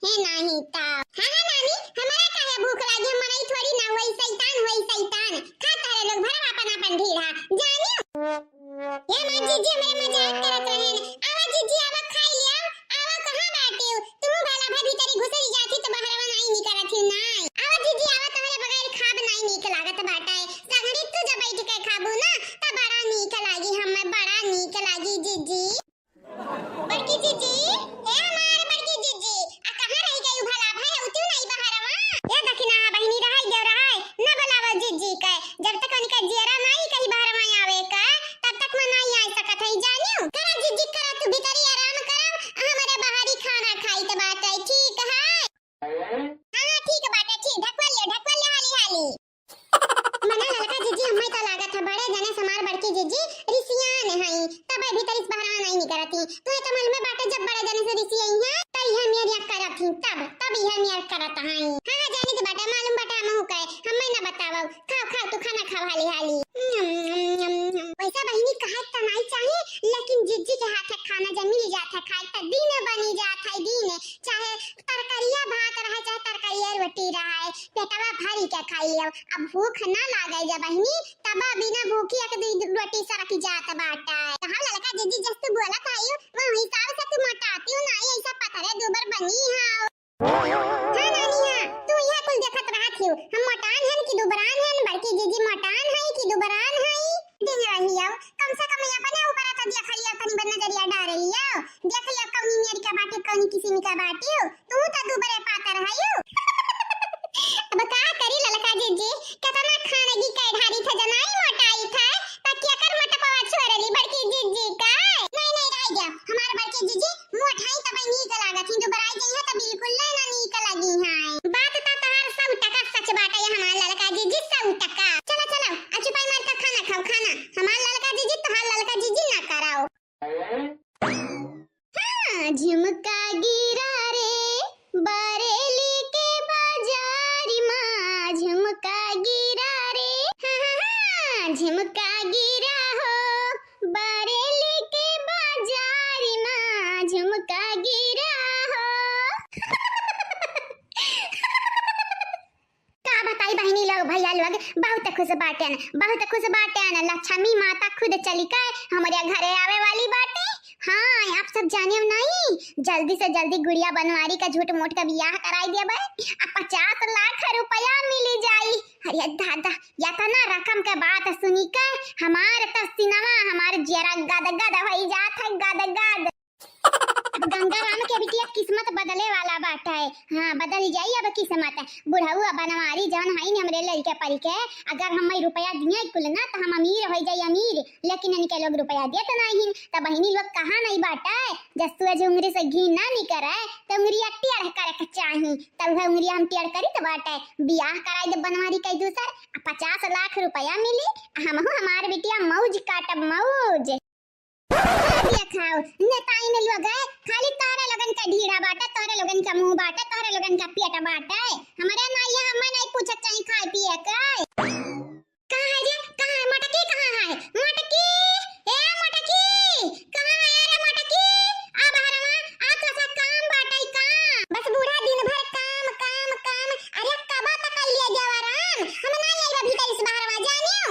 है नहीं ता। हाँ हाँ नानी, हमारा काहे भूख लागी, हमारा ही थोड़ी ना वही शैतान खाता है लोग भरा अपन अपन ढीढ़ा जानियो। ये मां जीजी मेरे मजाक करत रहेन। आवा जीजी आवा खाई लिया, आवा कहां बाटे हो तुम वाला भाभी तेरी घुसरी जाती तो बहरवा नहीं निकलत ही नहीं। आवा जीजी आवा, तोहरे बगैर खाब नहीं नीक लागत बाटे, सगड़ी तू जब बैठ के खाबू ना त बड़ा नीक लागी, हमें बड़ा नीक लागी जीजी। बड़की जीजी, ए हमारे बड़की जीजी, आ कहां रह गई भला भाई, उतू नहीं बहरवा। ये दखिना बहिनी रहै दे रहै न बुलावा जीजी के, जब तक उनका जियरा नहीं कहीं बहरवा आवे का तब तक मैं नहीं आ सकत है जानियो। करा जीजी करा, तू भीतरी आराम करम, हमारे बाहरी खाना खाई त बात है ठीक है। हां ठीक बाटे, ठीक ढकवा ले हाली हाली। मना लड़का जीजी हमें तो लागत है बड़े जने समार बड़की जीजी रिसियान हई, तब भीतर इस बहरा नहीं निकलती। तो ये कमल में बाटे जब बड़े जने से रिसी आई है त यह मेरी करत थी, तब यह मेरी करत हई। हां जाने के बाटे मालूम बाटे हम कहे हमें ना बताओ, खाओ तू खाना खा हाली हाली। पैसा बहिनी कहे त नहीं चाहिए, लेकिन जीजी के हाथ खाना जब मिल जाता खाए त दिन बनी जात है दिन, चाहे तरकारिया भात रहे चाहे तरकारिया रोटी रहे, पेटवा भरी के खाई। अब भूख ना लागे जब बहिनी तब बिना भूखी एक दो रोटी सरक जात बाटा। कहां लड़का जीजी जस्ट बोला खाइयो वो हिसाब से तू मोटाती हो ना, ऐसा पथरे दुबर बनी हां। हां नानी हां, तू यह कुल देखत रहत हो हम मोटान हन कि दुबरान हन, बड़की जीजी मोटान है कि दुबरान है दिन रही हो। कम से कम अपने ऊपर तो देख लियो, तनी बन नजरिया डाल लियो, देख लियो कौनी मेरी का बाटे कौनी किसी का बाटे हो, तू तो दुबरे पातर है हो। अब का करी ललका जीजी, कितना खाने की कैढारी था जनाई मोटाई था तकिया कर मोटपवा छोड़ली बड़की जीजी का। नहीं रह गया हमार बड़की जीजी मोटाई तब नीक लागत ही, दुबराई गई है त बिल्कुल ना नीक लगी है। बात त तहार 100% सच बाटे है हमार ललका जीजी 100%। चलो अचुपाई मार का खाना खाओ, खाना हमार ललका जीजी तहार ललका जीजी ना कराओ। हां झुमका गिरा रे बरेली के बाजारी मां, झुमका गिरा रे हां झुमका गिरा हो बरेली के बाजारी मां, झुमका गिरा हो। का बताई बहनी लोग भैया लोग बहुत खुश बाटे न, लक्ष्मी माता खुद चली के हमारे घरे आवे वाली बाटे। हाँ आप सब जाने नहीं, जल्दी से जल्दी गुड़िया बनवारी का झूठ मूठ का बियाह कराई दिया भाई, अब 50 लाख रुपया मिली जाई। अरे दादा या तो ना रकम के बात सुनी के हमारे तो सिनेमा हमारे जरा गद होई जात है गद। गंगा राम के बिटिया किस्मत बदले वाला बात है। हाँ बदल जाई अब किस्मत, बुढ़ऊ बनवारी जवन हई न हमरे लड़के परी के, अगर हम रुपया दिए कुल ना तो हम अमीर हो जाई अमीर, लेकिन इनके लोग रुपया देत नहीं त बहिनी लोग कहां नहीं बाटे। जस्तुआ जो उंगली से घी ना निकरे त उंगलिया टेढ़ करे के चाही, तब वह उंगलिया हम टेढ़ करी त बाटे बियाह कराई दे बनवारी कई दूसर 50 लाख रुपया मिली, हमहु हमार बिटिया मौज काटब मौज। खाओ नेताई ने लोग है खाली तोरे लोगन का ढीढ़ा बाटे, तोरे लोगन का मुंह बाटे, तोरे लोगन का पेट बाटे, हमारे नहीं है हमें नहीं पूछत चाहिए खाए पिए के। कहां है रे, कहां है मटकी, कहां है मटकी, ए मटकी कहां है रे मटकी, आ बहरवा आ तो सा काम बाटे काम, बस बूढ़ा दिन भर काम। अरे कब तक ले जवारान हम नहीं आइबा भीतर इस बहरवा जानियो।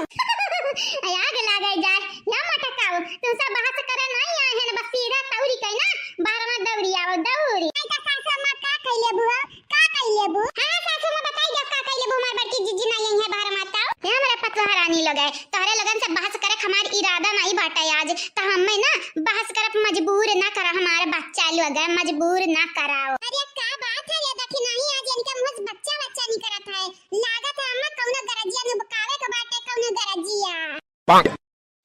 आग लागे जाए या मटकाओ तू सब बात करे नहीं आए हैं, बस सीधा तौरी कई ना बहरवा दौड़ी आओ दौड़ी। आई त सासू मां का कइले बुआ, का कइले बु, हां सासू मां बताई दो का कइले बु, हमार बड़की जीजी नहीं आई है बहरवा ताऊ। ये हमारे पतवा रानी लगे तोहरे लगन से बहस करे हमार इरादा नहीं बाटे आज, त हमें ना बहस करत मजबूर ना करा, हमारे बच्चा लोग है मजबूर ना कराओ। अरे का बात है, ये देखी नहीं आज इनका मुझ बच्चा नहीं करत है, लागत है अम्मा कौनो गरजिया ने बकावे के बाटे कौनो गरजिया।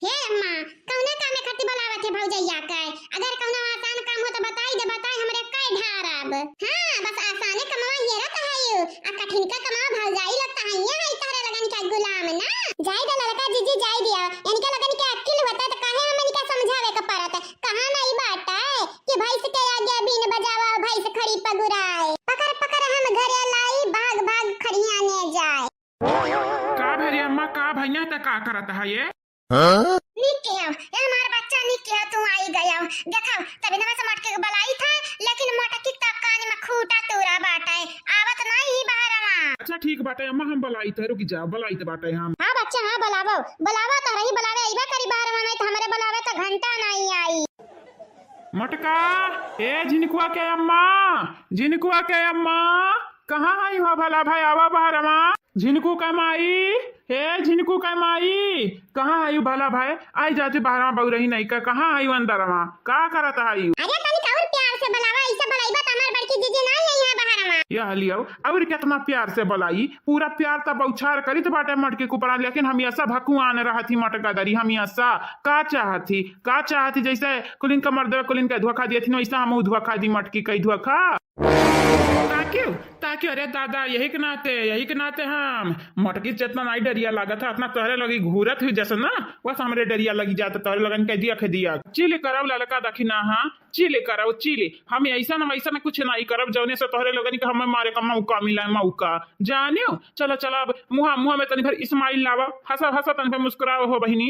हे अम्मा कौनो काम में खती बुलावत है भौजैया के, अगर कौनो आसान काम हो तो बताई हमरे कई ढारब। हां बस आसाने कमावा ये रहता है आ कठिन का कमावा भौजाई लगता है, ये है तारे लगन का गुलाम ना जाई द लड़का जीजी जाई दिया, इनके लगन के अक्ल होता तो काहे हम इनका समझावे के परत, कहां नहीं बात है कि भाई से के आगे बिन बजावा भाई से खड़ी पगुराए, पकड़ हम घरे लाई भाग खड़ियाने जाए। का भैया अम्मा का भैया त का करत है ये निके हो ये हमारा बच्चा निके हो, तू आई गया हो देखो तभी ना समझ के बलाई था, लेकिन मोटा की तक कान में खूटा ठीक बाटे अम्मा हम बलाई तो रुक जा बलाई तो बाटे हम। हाँ बच्चा हाँ बुलावो बुलावा तो रही बुलावे अइबा करी बाहर में नहीं तो हमरे बुलावे तो घंटा नहीं आई। मटका ए झिनकुआ के अम्मा झिनकुआ के अम्मा कहाँ आई हो भला भाई आवा बाहर अम्मा झिनकू का माई हे झिनकू का माई कहाँ आई भला भाई आई जाती बाहर में बहु रही नहीं का कहाँ आई अंदर अम्मा का करत आई। अरे तनी और प्यार से बुलावा ऐसे बुलाइबा त हमार बड़की दीदी नहीं आई है बाहर में। यह लियो और कितना प्यार से बुलाई पूरा प्यार तब बौछार करी तो बाटे मटके के ऊपर लेकिन हम ऐसा भकुआन रहा थी मटका दरी हम ऐसा का चाहती जैसे कुलिन का मर्द कुलिन का धोखा दिए थी वैसा हम धोखा दी मटकी कई धोखा ताकि अरे दादा यही के नाते हम मटकी जितना नहीं डरिया लगा था अपना तोहरे लगी घूरत हुई जैसे ना बस हमरे डरिया लगी जाता तोहरे लगन कह दिया चिली करब लड़का दखी ना हाँ चिली करब चिली हम ऐसा कुछ नहीं करब जौने से तोहरे लगन के हमें मारे का मौका मिला मौका जानियो चलो अब मुँह में तनी फिर इस्माइल लावा हंसा तनी फिर मुस्कुराओ हो बहिनी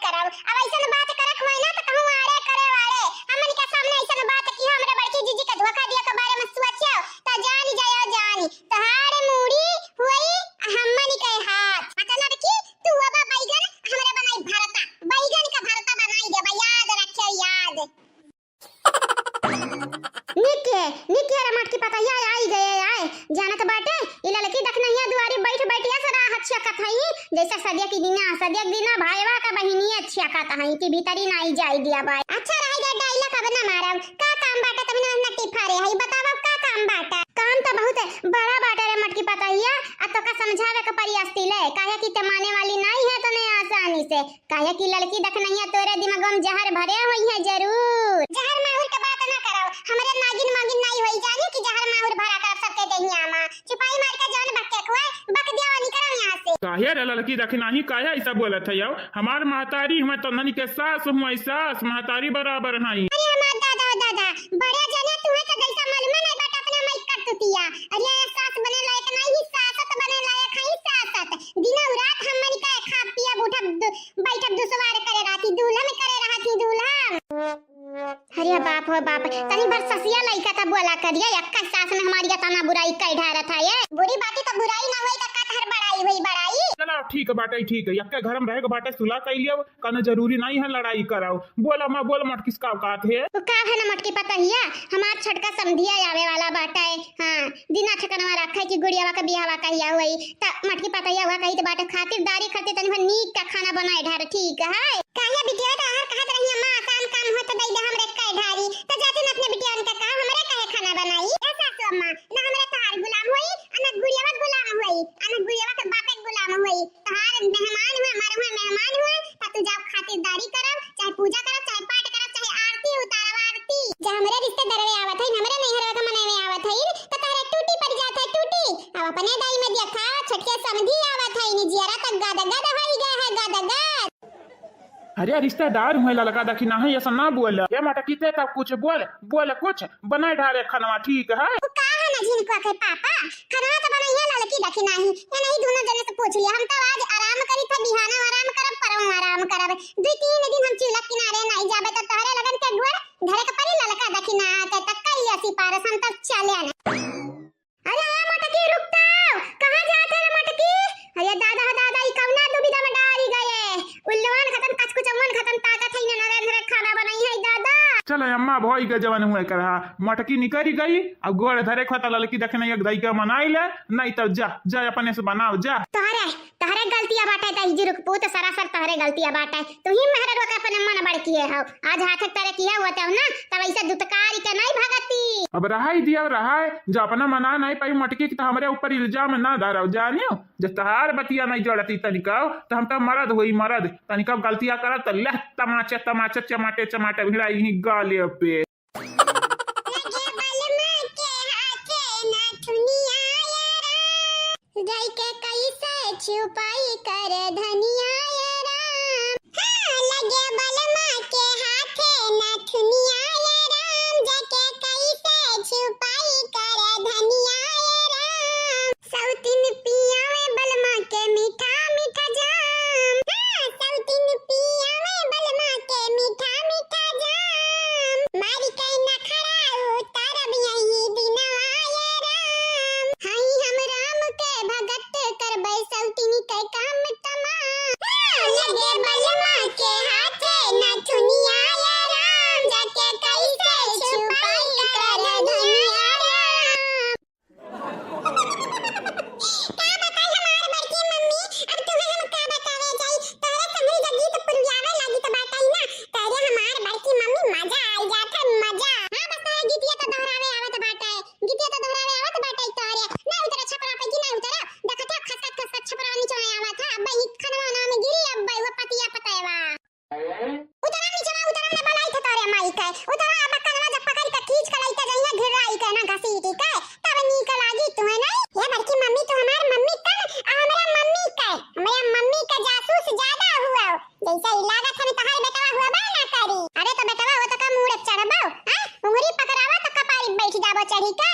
करब अब ऐसा बात करक होय ना तो कहूं आड़े करे वाले हमन के सामने ऐसा बात की हमरे बड़की जीजी का धोखा दिया के बारे में सोचो त जानी तहारे मूड़ी हुई हमन के हाथ मतलब कि तू अब बैगन हमरे बनाई भरता बैगन का भरता बनाई दे याद रखियो याद। निके रमट की पता या आई गए आए जानत बाटे इला लकी दखना हिया दुआरी बैठ बैठिया सदा अच्छा कथाई जैसे सदिया की दिना भाईवा का बहिनी अच्छा कथा है कि भीतरी नहीं जाई दिया भाई अच्छा रही गे डायलॉग अब ना मारब का काम बाटे तमने न टिफारे है बतावा का काम बाटे काम तो बहुत बड़ा बाटे रे मटकी पता हिया आ तो का समझावे के परिस्थिति ले काहे कि ते माने वाली नहीं है तो नहीं आसानी से काहे कि लड़की दखना हिया तोरे दिमाग में जहर भरे हुई है जरूर जहर माहुर के बात ना करो हमरे नागिन नहीं होई जानी कि जहर माहुर भरा कर सबके देहिया मा छुपाई मार के जान बक्के खुए बक दिया निकल यहां से काहे रे लड़की दखना ही काहे ऐसा बोलत है यो हमार महतारी हम तो ननी के सास हुआ सास महतारी बराबर नहीं। अरे हमार दादा बड़े जने तू है तो जैसा मालूम नहीं बात अपने माइक कर तुतिया अरे सास बने लायक नहीं सासत बने लायक है सासत दिन और रात हमनी का खा पिया बैठब दुसवार करे राती दूल्हा में करे रहती दूल्हा। अरे बाप हो बाप तनी भर ससिया लइका त बोला करिया एक्का सास ने हमारी तना बुराई कई ढारत है ये बुरी बाती तो बुराई ना होई त का हर बड़ाई हुई बड़ाई। चलो ठीक बाटे ठीक है यक्का घर में रहे बाटे सुला कर लियो कने जरूरी नहीं है लड़ाई कराओ बोला मैं बोल मट किसका औकात है तो का है ना मटकी पता हिया हमार छटका समधिया आवे वाला बाटा है हां दिना ठकनवा रखा कि गुड़ियावा का बियाहवा कहिया होई त मटकी पता हिया हुआ कही त बाटे खातिरदारी करते तनी नीक का खाना बनाए ढार ठीक है काहे बिटिया त हर कहत रही मां काम हो तो दई दे हमरे कई ढारी त जाते न अपने बिटिया उनका का हमरे काहे खाना बनाई ऐसा तो अम्मा ना हमरे तहार गुलाम होई अन गुड़ियावा गुलाम होई अन गुड़ियावा के बापे गुलाम होई तहार मेहमान हुए हमारे हुए मेहमान हुए त तू जाओ खातिरदारी करब चाहे पूजा करब चाहे पाठ करब चाहे आरती उतारब आरती जे हमरे रिश्तेदार वे आवत है हमरे नहीं हरवा के मने में आवत है त तारे टूटी पड़ जात है टूटी अब अपने दाई में देखा छटके समधी आवत है नि जियारा तक गादा होई गया है गादा अरे रिश्तेदार हुए लगा दखी ना है ऐसा ना बोल ये माटा किते तब कुछ बोल कुछ बनाए ढारे खाना ठीक है का है ना जिनको के पापा खाना तो बनाइए लड़की दखी नहीं ये नहीं दोनों जने से पूछ लिया हम तो आज आराम करी था बिहाना आराम करब परम आराम करब 2-3 दिन हम चूल्हा किनारे नहीं जाबे तो तोहरे लगन के गुड़ घरे के परी लड़का दखी ना आते तक कई ऐसी पारस हम तक चले आने। अरे मटकी रुकता कहां जाते रे मटकी अरे दादा ई कवना दुविधा में डारी गए उल्लवन खत्म कच कुछ मन खत्म ताकत है ना नरे खाना बनाई है दादा चलो अम्मा भई के जवान हुए कर मटकी निकली गई अब गोड़ धरे खता लड़की देखने एक दई के मनाई ले नहीं तो जा अपने से बनाओ जा तहरे गलतियां बाटे त इजुरुक पूत सरासर तहरे गलतियां बाटे तू ही मेहर रोके अपने मन बड़ किए हो आज हाथ तरे किया हुआ तो ना तब ऐसा दुतकारी के नहीं भगती अब रहाई दिया रहाय जो अपना मना नहीं पाई मटकी की तो हमारे ऊपर इल्जाम ना धारा जानियो जो तहार बतिया नहीं जोड़ती तनिका तो हम तो मरद हुई मरद तनिका गलतियां करा तो ले तमाचे चमाटे भिड़ाई ही गाले पे गई के कैसे छुपाई कर धनिया राम हाँ लगे बलमा के हाथे नथुनिया राम जाके कैसे छुपाई कर धनिया राम सौतिन पिया में बलमा के मीठा मीठा जाम हाँ सौतिन पिया में बलमा के मीठा मीठा जाम मारी कई न खड़ा उतारब यही दिनवा राम हाई हम राम हो चढ़ी का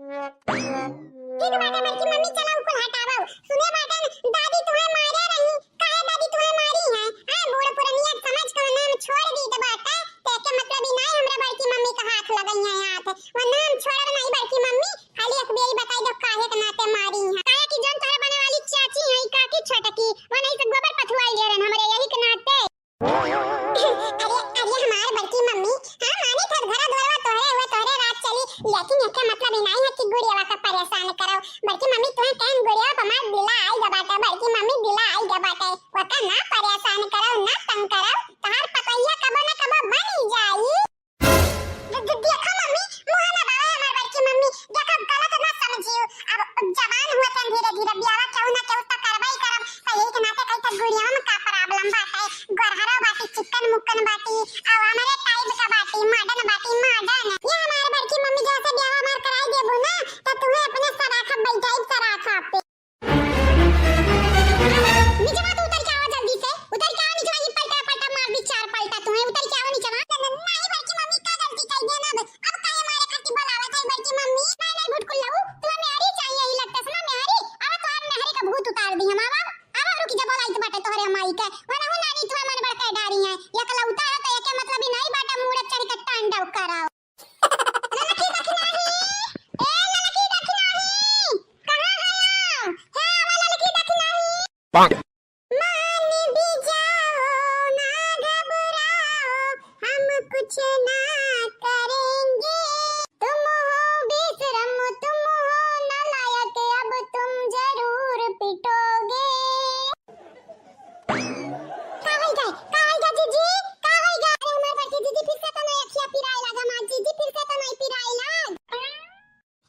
ठीक बाटे बड़की मम्मी चला ऊपर हटावा सुने बाटे दादी तुम्हें मारे रही काहे दादी तुम्हें मारी है हां बूढ़ पुरनिया समझ कर नाम छोड़ दी तो बाटे तेके मतलब ही नहीं हमरे बड़की मम्मी का हाथ लगई है हाथ वो नाम छोड़ नहीं बड़की मम्मी खाली एक बेरी बताई दो काहे के नाते मारी है काहे की जन तोरे बने वाली चाची है काकी छटकी वो नहीं से गोबर पथुआई ले रन हमरे यही के नाते अरे हमार बड़की मम्मी हां माने थर घरा द्वारा तोरे रात चली लेकिन इसका मतलब ही नहीं है कि गुड़िया का परेशान करो बड़की मम्मी तुम्हें कहन गुड़िया हमार दिला आई गबाटे बड़की मम्मी दिला आई गबाटे वका ना परेशान करो ना तंग करो तहार पतैया कबो ना कबो बन ही जाई देखो मम्मी मुंह ना बावे हमार बड़की मम्मी देखो गलत ना समझियो अब जवान हुआ तन धीरे धीरे ब्याह क्यों ना क्यों तो करबई करब सही के नाते कई तो गुड़िया में का प्रॉब्लम बाटे गरहरा बाटी चिकन मुक्कन बाटी और हमारे टाइप का बाटी मॉडर्न ये हमारे बड़की मम्मी जैसे ब्याह हमार कराई देबो ना तो तुम्हें अपने सराखा बैठाई सराखा पे नीचे मत उतर के आओ जल्दी से उतर के आओ नीचे ये पलटा पलटा मार दी चार पलटा तुम्हें उतर के आओ नीचे नहीं बड़की मम्मी का गलती कर देना अब काहे मारे खाती बोलावत है बड़की मम्मी नहीं भुटकुल लहू तुम्हें मेहरी चाहिए ही लगता है ना मेहरी अब तो आप मेहरी का भूत उतार दी हम अब रुकी जब बोलाई तो बाटे तोहरे माई के वना हो नानी तुम्हें मन बड़का डारी है या कला उतार तो ये मतलब ही नहीं बाटे मुंह चढ़ के तांडव कराओ ललकी दखनाही ए ललकी दखनाही कहां गया हे वाला ललकी दखनाही मान भी जाओ ना घबराओ हम कुछ ना करेंगे तुम हो बेशरम तुम हो नालायक अब तुम जरूर पिटोगे काहे गए जीजी काहे गए अरे हमार बड़की जीजी फिर से तो नहीं अखिया पिराए लगा मां जीजी फिर से तो नहीं पिराए लग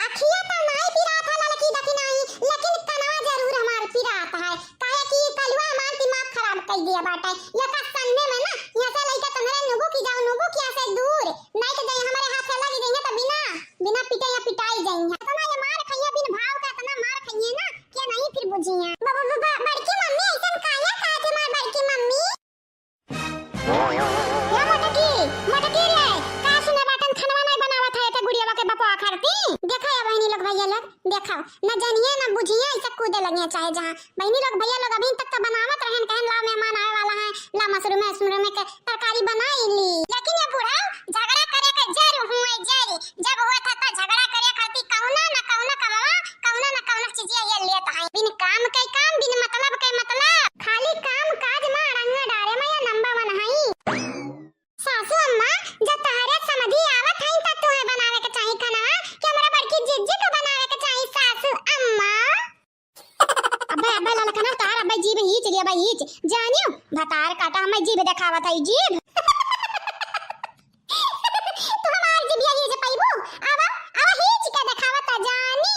अखिया तो नहीं पिरा था ललकी दखनाही लेकिन कनवा जरूर हमार पिरात है काहे कि कलवा हमार दिमाग खराब कर दिया बाटे लका सन्ने में ना यहां से लइका तुम्हारे नुगु की जाओ नुगु किया से दूर नहीं तो जय हमारे हाथ से लगी देंगे तो बिना पिटे या पिटाई जाएंगे तो ना ये मार खइया बिन भाव का इतना मार खइए ना क्या नहीं फिर बुझिए बड़की मम्मी ऐसा काया काहे मार बड़की मम्मी या मटकी रे का सुने बाटन खाना नहीं बनावत है ते गुड़िया के बपवा खरती देखा या बहनी लोग भैया लोग देखा न जानिए न बुझिए ऐसा कूदे लगे चाहे जहां बहनी लोग भैया लोग अभी तक तो बनावत रहन कहन ला मेहमान आए वाला है ला मशरूम के तरकारी बनाई ली लेकिन ये बूढ़ा झगड़ा करे के जर हुए जर जब हुआ था तो झगड़ा करे खाती कौना न कौना चीज ये लेता है बिन काम के काम बिन मतलब के मतलब खाली काम काज में अड़ंगा डारे में या नंबर 1 है सासू अम्मा जब तहरे समझी आवत है त तोहे बनावे के चाही खाना कि हमरा बड़की जिज्जी को बनावे के चाही सासू अम्मा अब्बा ललकना तार अब्बा जीभ ही चली अब्बा ही जानियो भतार काटा हमें जीभ दिखावत है जीभ तो हमार जीभ ये जे पाइबो अब ही चिका दिखावत जानी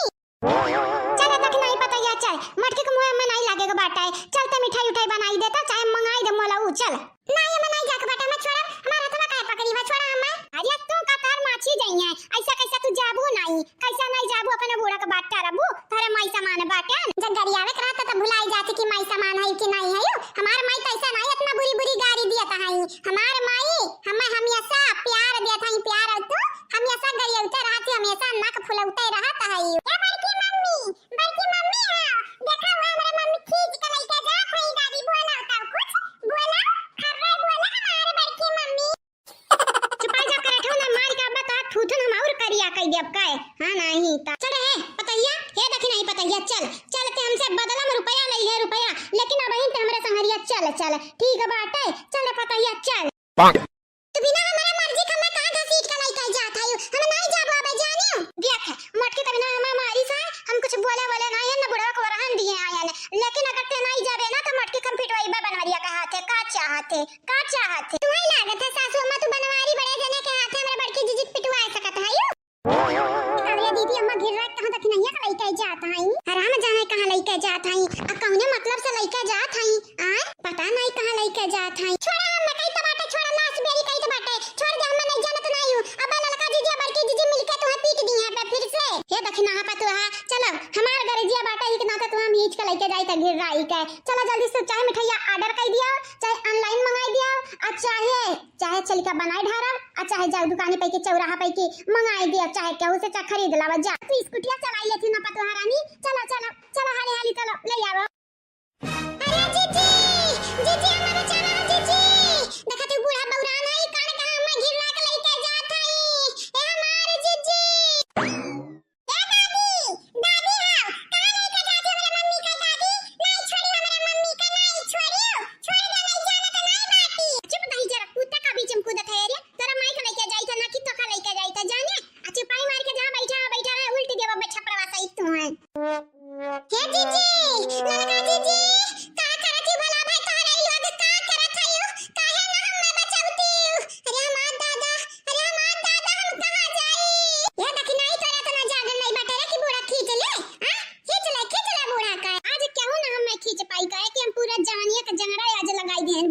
चल तक नहीं पता या चल मटके के मुंह में नहीं लागेगा बाटा है चलते मिठाई उठाई बनाई देता चाहे मंगाई दे मोला चल नहीं मैं नहीं जाके बाटा मैं छोड़ा हमारा थोड़ा काहे पकड़ी बा छोड़ा हमें अरे तू का तार माछी जाई है ऐसा कैसा तू जाबू नहीं कैसा नहीं जाबू अपने बूढ़ा के बाट करबू थारे माई सामान बाटे जब गरियावे करता त भुलाई जाती कि माई सामान है कि नहीं है हमार माई कैसा नहीं इतना बुरी गाड़ी दिया था हमार माई हमें हमेशा प्यार दिया था प्यार तू हमेशा गरियावते रहती हमेशा नक फुलौते रहता है ये बड़की मम्मी हां देखा हुआ हमारे मम्मी खींच के लेके जा कोई दादी बोला होता कुछ बोला खर्रे बोला हमारे बड़की मम्मी चुपा जा कर बैठो ना मार के अब तो ठूठन हम और करिया कह देब काय हां नहीं ता चल है पतैया हे देखी नहीं पतैया चलते हमसे बदला में रुपया ले ले रुपया लेकिन अब ही हमरे संगरिया चल ठीक है बाटे चल पतैया चल तो बिना हमारे मर्जी का मैं कहां घसीट के नहीं कह जाता हूं हम नहीं जाबो अब जानियो देख मटके तो बिना हमारी सा हम कुछ बोले नहीं है ना बुढ़ा को रहन दिए आया ने लेकिन अगर ते नहीं जाबे ना तो मटके कम फिटवाई बनवरिया का हाथ है का चाहते तुम्हें लागत है सासू अम्मा तू बनवारी बड़े जने के हाथ हमरे बड़की जीजी पिटवा सकत है यो अरे दीदी अम्मा गिर रहा कहां तक नहीं है लइका जात है आराम जाने कहां लइका जात है आ कौने मतलब से लइका जात है आ पता नहीं कहां लइका जात है छोड़ा हम कहीं तो बाटे छोड़ा लाश बेरी कहीं तो बाटे हे दखना हा पतु हा चलो हमार गरजिया बाटा ही के नाते तू हम हिच के लेके जाई त गिर रही के चलो जल्दी से चाहे मिठाइया ऑर्डर कर दिया चाहे ऑनलाइन मंगाई दिया और चाहे चल के बनाई ढारा और चाहे जाओ दुकान पे के चौराहा पे के मंगाई दिया चाहे केहू से खरीद लावा जा तू स्कूटिया चलाई लेती ना पतु हा रानी चलो चलो चलो हाली हाली चलो ले आओ अरे जीजी जीजी हमारा चलो जीजी देखा तू बूढ़ा बौरा नहीं कान का हम गिरला के लेके जात हई ए हमारे जीजी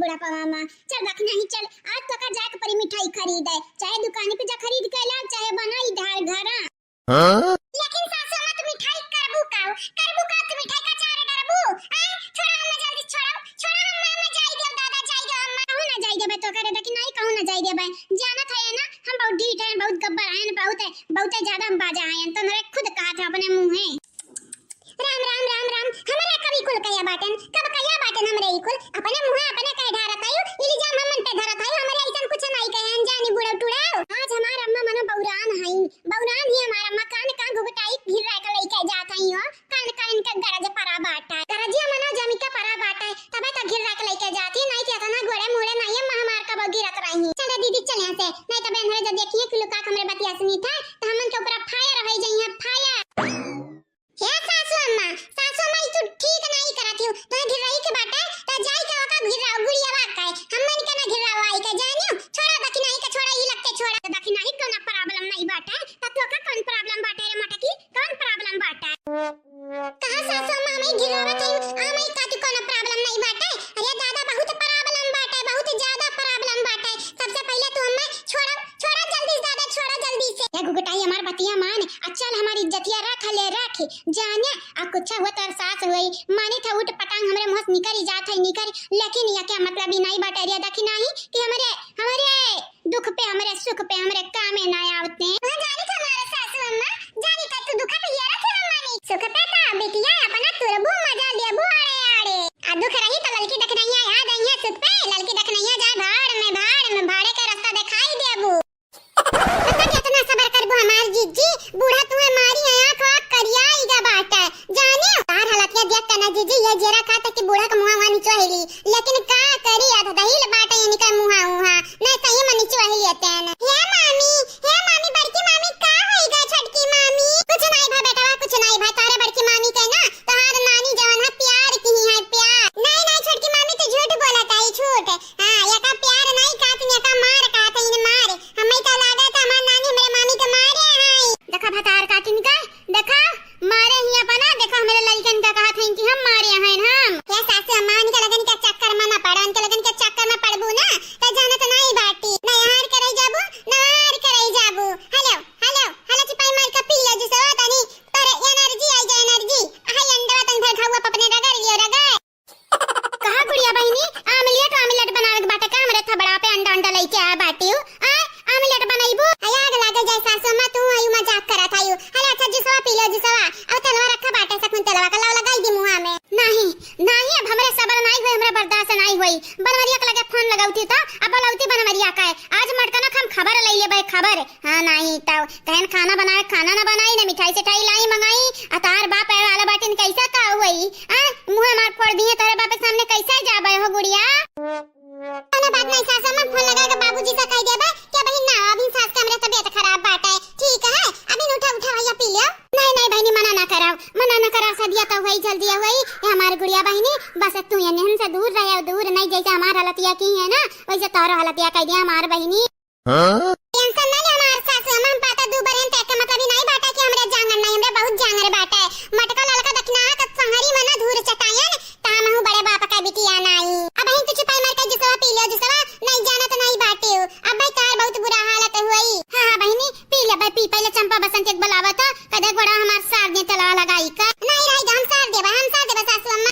चल रखना ही चल आज तो का जाके परी मिठाई खरीदे चाहे दुकान पे जा खरीद के ला चाहे बनाई ढार घरा लेकिन सासू मत मिठाई करबू का तो मिठाई का चारे डरबू छोड़ा हम जल्दी छोड़ा हम जाई दे दादा जाई दे हम कहू ना जाई देबे तो करे लेकिन नहीं कहू ना जाई देबे जाना था ना हम बहुत ढीठ हैं बहुत गब्बर हैं बहुत ज्यादा हम बाजा हैं तो मेरे खुद कहा था अपने मुंह है राम राम राम राम हमारा कभी कुल कया बाटन कब कया बाटन हमरे कुल अपने मुंह अपने कह ढारत आयो इल्जाम हमन पे धरत आयो हमरे ऐसन कुछ नहीं कहे अनजानी बुढ़ा टुड़ाओ आज हमार अम्मा मनो बौरान ही हमार अम्मा कान का घुघटाई फिर रह के लेके जात हई हो कान इनका गरज परा बाटा गरजिया मनो जमी का परा बाटा तबे तो घिर रह के लेके जाती नहीं कि इतना गोड़े मुड़े नहीं अम्मा हमार का बगी रख रही चल दीदी चले से नहीं तो बहन जब देखिए कि लुका हमरे बतिया सुनी था तो हमन के ऊपर फायर रह जाई है फायर हे सासू अम्मा तू ठीक नहीं करत हो तो घिर रही के बाटा तो जाई के ओका घिर रहा गुड़िया बा का हमन के ना घिर रहा आई के जानियो छोड़ा बाकी नहीं के छोड़ा ही लगते छोड़ा बाकी नहीं कोनो प्रॉब्लम नहीं बाटा तो का कौन प्रॉब्लम बाटा रे मटकी कौन प्रॉब्लम बाटा कहां सासू अम्मा मैं घिर रहा था आ मैं का कोनो प्रॉब्लम नहीं बाटा अरे दादा बहुत प्रॉब्लम बाटा बहुत ज्यादा प्रॉब्लम बाटा सबसे पहले तू हमें छोड़ा जल्दी दादा छोड़ा जल्दी से ये गुगटाई हमार बतिया मान अच्छा हमारी इज्जतिया रख जाने आ कुछ हुआ तर सास हुई माने था उठ पटांग हमरे मुंह निकल जात है निकल लेकिन ये क्या मतलब ही नहीं बटरिया देखी नहीं कि हमारे दुख पे हमारे सुख पे हमारे काम में ना आवते हैं जाने का हमारे सासू अम्मा जाने का तू दुख पे ये रखे हमारे सुख पे था बेटिया अपना तुरबू मजा लेबू आड़े आ दुख रही तो ललकी देख नहीं है आ गई है सुख पे ललकी देख नहीं है जा भाड़ में भाड़े का रास्ता दिखाई देबू कितना सबर करबू हमार जीजी बूढ़ा तुम्हें मारी आंख करिया इगा बाटा जाने तार हालत देख कना जीजी ये जेरा खाता कि बूढ़ा का मुंह वानी चोहेली लेकिन का करी आधा दहिल बाटा यानी का मुंह नहीं सही मनी चोहेली अतन हे मामी बड़की मामी का होइगा छटकी मामी कुछ नहीं भा बेटा कुछ नहीं भा तारे बड़की मामी के ना तहार नानी जवन है प्यार की है प्यार नहीं छटकी मामी तो झूठ बोलत आई झूठ हां ये का प्यार नहीं कात ने का मार कात इन मार हमें तो लागत हमार नानी मेरे मामी के मारे हैं देखा भतार काटिन का देखा मारे ही अपना देखा मेरे लड़कन का कहा था कि हम मारे हैं हम क्या सासू अम्मा के लगन के चक्कर में ना पड़न के लगन के चक्कर में पड़बू ना तो जाने तो नहीं बाटी ना हार करे जाबू हेलो चिपाई मार का पिल्ला जैसे होता नहीं पर एनर्जी आई जा एनर्जी हाय अंडा तन भर खावा अपने रगड़ लियो रगड़ कहां गुड़िया बहनी आमलेट बनावे के बाटे काम रे था बड़ा पे अंडा लेके आ बाटी आ आमलेट बनाइबू आग लागे जाय सासू अम्मा तू आयु मजाक करत आयु अरे अच्छा जी सवा पिलो जी सवा अब तलवा रखा बाटे सकून तलवा का लगाई दी मुंह में नहीं अब हमरे सबर नहीं होई हमरे बर्दाश्त नहीं होई बनवरिया के लगे फोन लगाउती तो अब लौती बनवरिया का आज मटकना हम खबर ले लेबे खबर हां नहीं तो कहन खाना ना बनाई ना मिठाई से ठाई लाई मंगाई अतार बाप है वाला बाटिन कैसा का होई मुंह मार फोड़ दिए तेरे बाप के सामने कैसे जाबे हो गुड़िया अने बात नहीं सास अम्मा फोन लगा के बाबूजी से कह देबे क्या बहन ना अभी सास का मेरे तबीयत खराब बाटे ठीक है अभी उठा भैया पी लियो नहीं बहनी मना ना करा सदिया तो वही जल्दी हुई हमारी गुड़िया बहनी बस तू ये हमसे दूर नहीं जैसे हमार हालतिया की है ना वैसे तोर हालतिया कह दिया हमार बहनी टेंशन ना ले हमार सास अम्मा पाता दू बरन तक मतलब नहीं बाटा कि हमरे जांगन नहीं हमरे बहुत जांगर बाटा है मटका ललका दखना का संहरी मना धूर चटायन ताम हूं बड़े बाप का बिटिया नहीं अब ही तुझे पाई मार के जिसवा पी लियो जिसवा नहीं जाना तो नहीं बाटे हो अब भाई तार बहुत बुरा हालत हुई हां बहनी पी ले भाई पी पहले चंपा बसंत एक बुलावा था कदे घोड़ा रही का नहीं रही हम सार देबा सासू अम्मा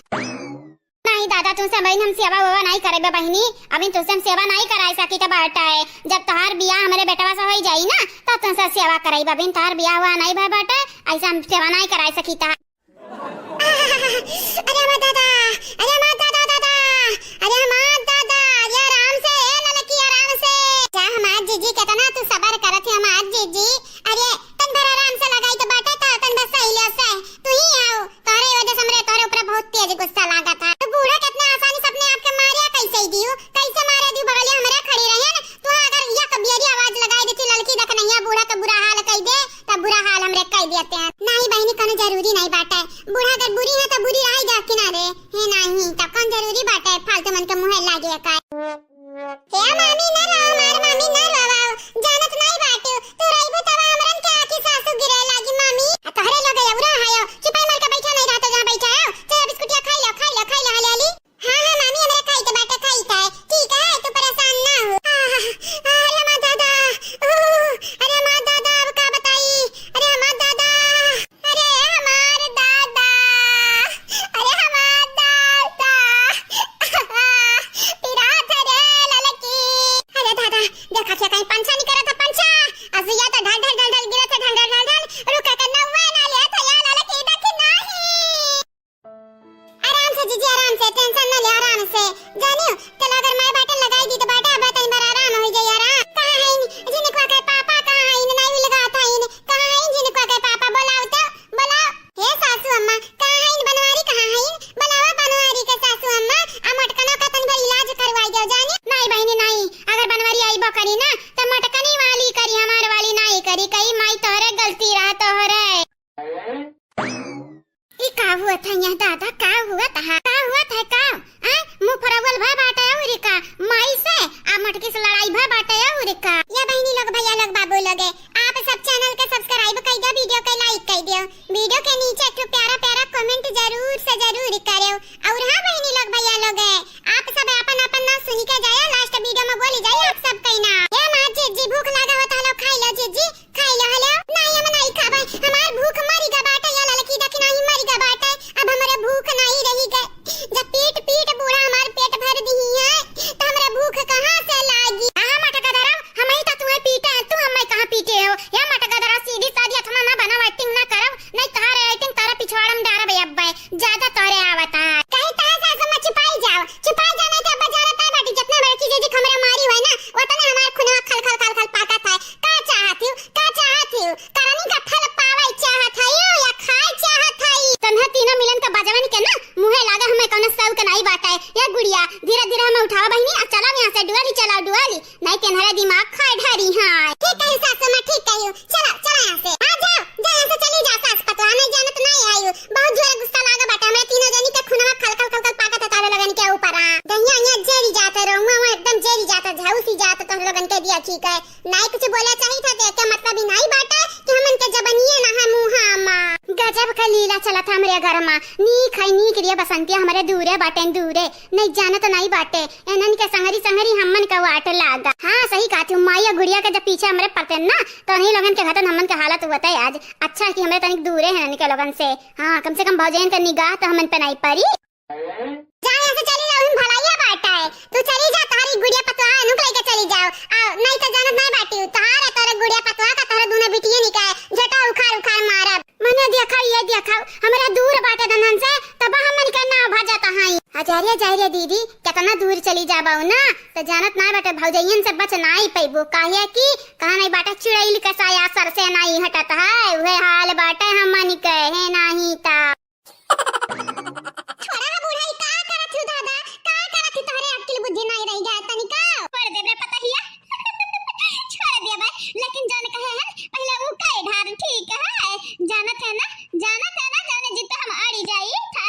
नहीं दादा तुमसे बहन हम सेवा वेवा नहीं करेबे बहनी अभी तुमसे हम सेवा नहीं कराई सकी तो बाटा है जब तहार बियाह हमारे बेटवा से हो जाई ना तब तुमसे सेवा कराई बहन तहार बियाह हुआ नहीं भाई बाटा ऐसा हम सेवा नहीं कराई सकी ता अरे मत दादा अरे मत दादा ये आराम से ललकी आराम से जा हमार जीजी कहता तू सबर करत है हमार जीजी अरे तन भर आराम से लगाई तो बाटा ता तन बस सही से तू ही आओ तारे वजह से हमरे तारे ऊपर बहुत तेज गुस्सा लगा था तो बूढ़ा कितना आसानी से अपने आप के मारिया कैसे ही दियो कैसे मारे दियो बगलिया हमरे खड़ी रहे न तू अगर या कबियरी आवाज लगाई देती लड़की देख नहीं बूढ़ा का बुरा हाल कह दे तब बुरा हाल हमरे कह देते हैं नहीं बहनी कने जरूरी नहीं बाटा है बूढ़ा अगर बुरी है तो बुरी आई जा किनारे है नहीं तब कौन जरूरी बाटा है फालतू मन के मुंह लागे का हे मामी न रो मार मामी न रोवाओ जानत नहीं बाटू तू रही तवा हमरन के आखी सासू गिरे लागी मामी तहरे लगे उरा हायो चुपाई मार के बैठा नहीं रहता जहां बैठा है चल बिस्कुटिया खा ले हाली हां मामी हमरे खाई तो बाटा खाई था ठीक है तू परेशान ना हो अरे मां दादा अरे मां दादा अब का बताई अरे मां दादा अरे हमार दादा अरे हमार दादा तेरा धरे ललकी अरे दादा देखा क्या कहीं पंछा नहीं करा था पंछा आज या तो ढल गिरा था ढल रुका करना हुआ ना ले था या ललकी देख नहीं आराम से जीजी आराम से टेंशन ना ले आराम से जानियो चलो अगर मैं बाटल लगाई दी तो बाटा अब तई बार आराम हो जाई यार कहां है जिनको के पापा कहां है नहीं लगा था इन कहां है जिनको के पापा बुलाओ तो बुलाओ हे सासू अम्मा कहां है बनवारी कहां है बुलावा बनवारी के सासू अम्मा आ मटकना का तन भर इलाज करवाई दो जानी नहीं बहनी नहीं अगर बनवारी आईबो करी ना तो मटकनी वाली करी हमार वाली नहीं करी कई माई तोरे गलती रहा तोहरे ई का हुआ था यहाँ दादा का हुआ था मुंह फरवल भा बाटा उरी का माई से आ मटकी से लड़ाई भा बाटा उरी का या बहनी लोग भैया लोग बाबू लोग आप सब चैनल के सब्सक्राइब कर दो वीडियो को लाइक कर दो वीडियो के नीचे एक प्यारा कमेंट जरूर से जरूर करो और हां बहनी लोग भैया लोग आप सब अपन नाम सुनी के जाए लास्ट वीडियो में बोली जाए आप सब कहीं ना ए मां जी भूख लगा होता लो खाई लो जी खाई लो हेलो नहीं हम नहीं खाबे हमार भूख मरी गा बाटा या लड़की देख नहीं मरी गा बाटा अब हमारे भूख नहीं रही गए जब पेट बूढ़ा हमार पेट भर दी है तो हमारे भूख कहां से लागी हां मटका दरा हम ही तो तुम्हें पीटे हैं तू हमें कहां पीटे हो या मटका दरा सीधी सादी अथवा ना बना एक्टिंग ना करब नहीं तारे एक्टिंग तारा पिछवाड़म डारा बे अब्बे ज्यादा तोरे आवता है कहीं तारा सास में छुपाई जाने के बजारा ता बाटी जितना बड़ी चीज जी हमरे मारी है ना उतने हमार खुनवा खल पाका था का चाहती हूं करानी का फल पावे चाहत है या खाए चाहत है तन्हा तीनों मिलन का बजवन के ना मुहे लागा हमें कोनो सब के नहीं बाटा है या गुड़िया धीरे हमें उठाओ बहनी अब चला यहां से डुआली नहीं तेनहरा दिमाग खाए ढारी हां ठीक है सासू मां ठीक है चला यहां से आ जाओ यहां से चली जा सास पतवा नहीं जानत नहीं आयु बहुत जोर गुस्सा लागा बाटा हमें तीनों जनी के खुनवा खल पाका था तारे लगन के ऊपर दहिया यहां जेरी जाता रहूंगा वहां एकदम जेरी जाता झाउसी जाता तो लगन के दिया ठीक है नहीं कुछ बोला चाहिए था तो क्या मतलब ही नहीं बाटा कि हमन के जबनिए ना मुहा मा गजब का लीला चला था हमरे घर में नी खाई करिया बसंतिया हमारे दूरे बाटे नहीं जाना तो नहीं बाटे एनन के संगरी हमन का वाट लागा हां सही कहती हूं माया गुड़िया के जब पीछे हमरे पड़ते ना तो नहीं लोगन के घटन हमन के हालत हुआ था आज अच्छा कि हमें तनिक दूरे हैं इनके लोगन से हां कम से कम भौजन का निगाह तो हमन पे नहीं पड़ी जा यहां से चली जाओ हम भलाइया बाटा है तू चली जा तारी गुड़िया पतवा नुक लेके चली जाओ नहीं तो जानत नहीं बाटी तारा तारा गुड़िया पतवा का तारा दोनों बिटिया निकाय झटा उखाड़ मारब मने देखा हमरा दूर बाटे दनन से तब हमन के ना भाजता हई हजारिया जाई रे दीदी कितना दूर चली जाबाऊ ना तो जानत ना बाटे भौजयन से बच नहीं पैबो काहे कि कहां नहीं बाटा चुड़ैल का साया सर से नहीं हटत है वह हाल बाटे हमन के है नहीं ता छोड़ा बूढ़ाई का करत हु दादा का करत तोहरे अक्ल बुद्धि नहीं रही जा तनिका पड़ देबे पता हिया छोड़ देबे लेकिन जान कहे है पहले वो काई ढार ठीक है जानत है ना जाने जितना हम आड़ी जाई था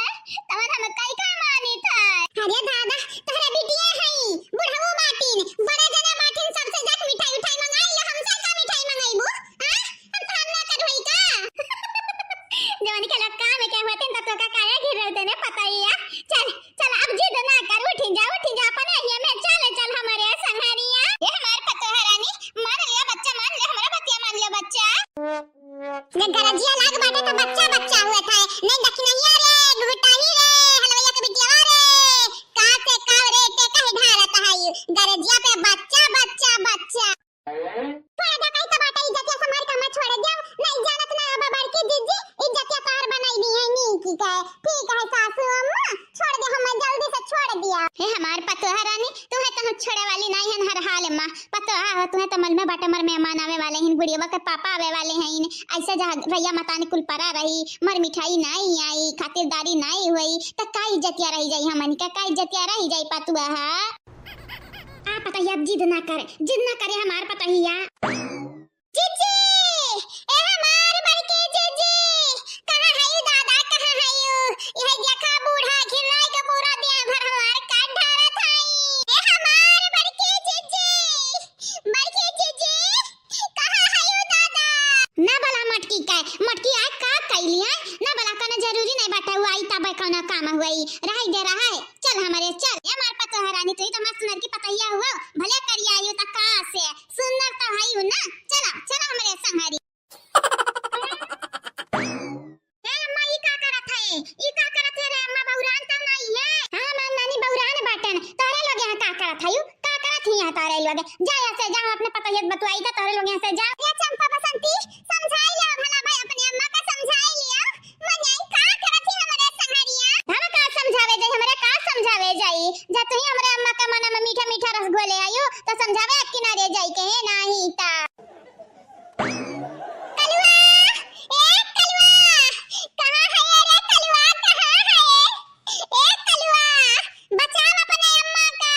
तवन हम काई का मानी था अरे दादा तोहरे बिटिया हई बुढ़ाऊ माटिन बड़ा जना माटिन सबसे जाक मिठाई मंगाई लो हमसे का मिठाई मंगाईबू हां हम काम ना कर होई का जवानी के लोग काम के होते त तो का काया घिर रहते ने पता ही है चल अब जिद ना कर उठ जा अपन ये में चल हमारे संघारिया ये हमार पतो हरानी मान लिया बच्चा मान ले हमारा बच्चा मान लिया बच्चा ये गरजिया लाग बाटे तो बच्चा हुआ था भैया मताने कुल परा रही, मर मिठाई नहीं आई, खातिरदारी नहीं हुई, त का इज्जतिया रही जाई, हमन का इज्जतिया रही जाई पतुआ हा। आ पतैया अब जिद ना करे हमार पतैया। जीजी ए हमार बड़के जीजी, कहां है यू दादा, कहां है यू? यह देखा बूढ़ा खिलाई का पूरा दिया भर हमार काट ढारा थाई। ए हमार बड़के जीजी, कहां है यू दादा? ना भला मटकी आ का कैलिया ना भला कना जरूरी नहीं बाटा हुआ, आई तब कना काम हुई रही दे रहा है। चल हमारे चल, ये हमार पता हरानी तो तो मस्त सुंदर की पतैया हुआ, भले करिया आयो त का से सुंदर तो है हूं ना। चला चला हमारे संहारी। ए अम्मा ई का करत है, रे अम्मा बहुरान तो नहीं है? हां मैं नानी बहुरान बाटन तोरे लोग यहां का करत है, का करत है यहां तारे लोग? जा यहां से, जा अपने पतैया बतवाई त तोरे लोग यहां से जा। ये चंपा बसंती समझाई ले भला भाई, अपने अम्मा का समझाई लिया। मने का करत है हमारे संहारिया? हम का समझावे जाई, हमरे का समझावे जाई? जा तू ही हमरे अम्मा का मन में मीठा मीठा रसगुल्ले आयो तो समझावे किनारे जाई के नहीं ता। कलवा ए कलवा, कहां है रे कलवा, कहां है? ए कलवा बचाओ अपने अम्मा का।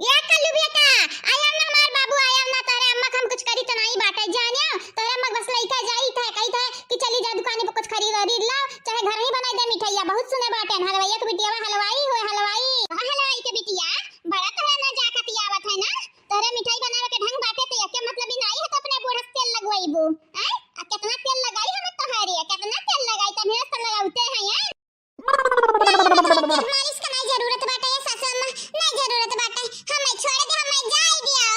ये कल्लू बेटा आया ना, हमार बाबू आया ना, तारे अम्मा हम कुछ करी तो नहीं बाटे जाने, तारे अम्मा बस लइका जाई था कही था कि चली जा दुकान पे कुछ खरीद लाओ, चाहे घर ही बनाई दे मिठाइया, बहुत सुने बाटे हलवाइया के बिटिया हलवाई होए हलवाई। हां हलवाई के बिटिया बड़ा तोरा ना जाकत आवत है ना, तोरे मिठाई बनावे के ढंग बाटे तो के मतलब ही नहीं है तो अपने बूढ़ा तेल लगवाईबू हैं? आ कितना तेल लगाई हम तोहरी, कितना तेल लगाई त मेरे से लगाउते हैं यार। मालिश का नहीं जरूरत बाटे ये सासू अम्मा, नहीं जरूरत बाटे, हम छोड़ दे, हम जाई दिया।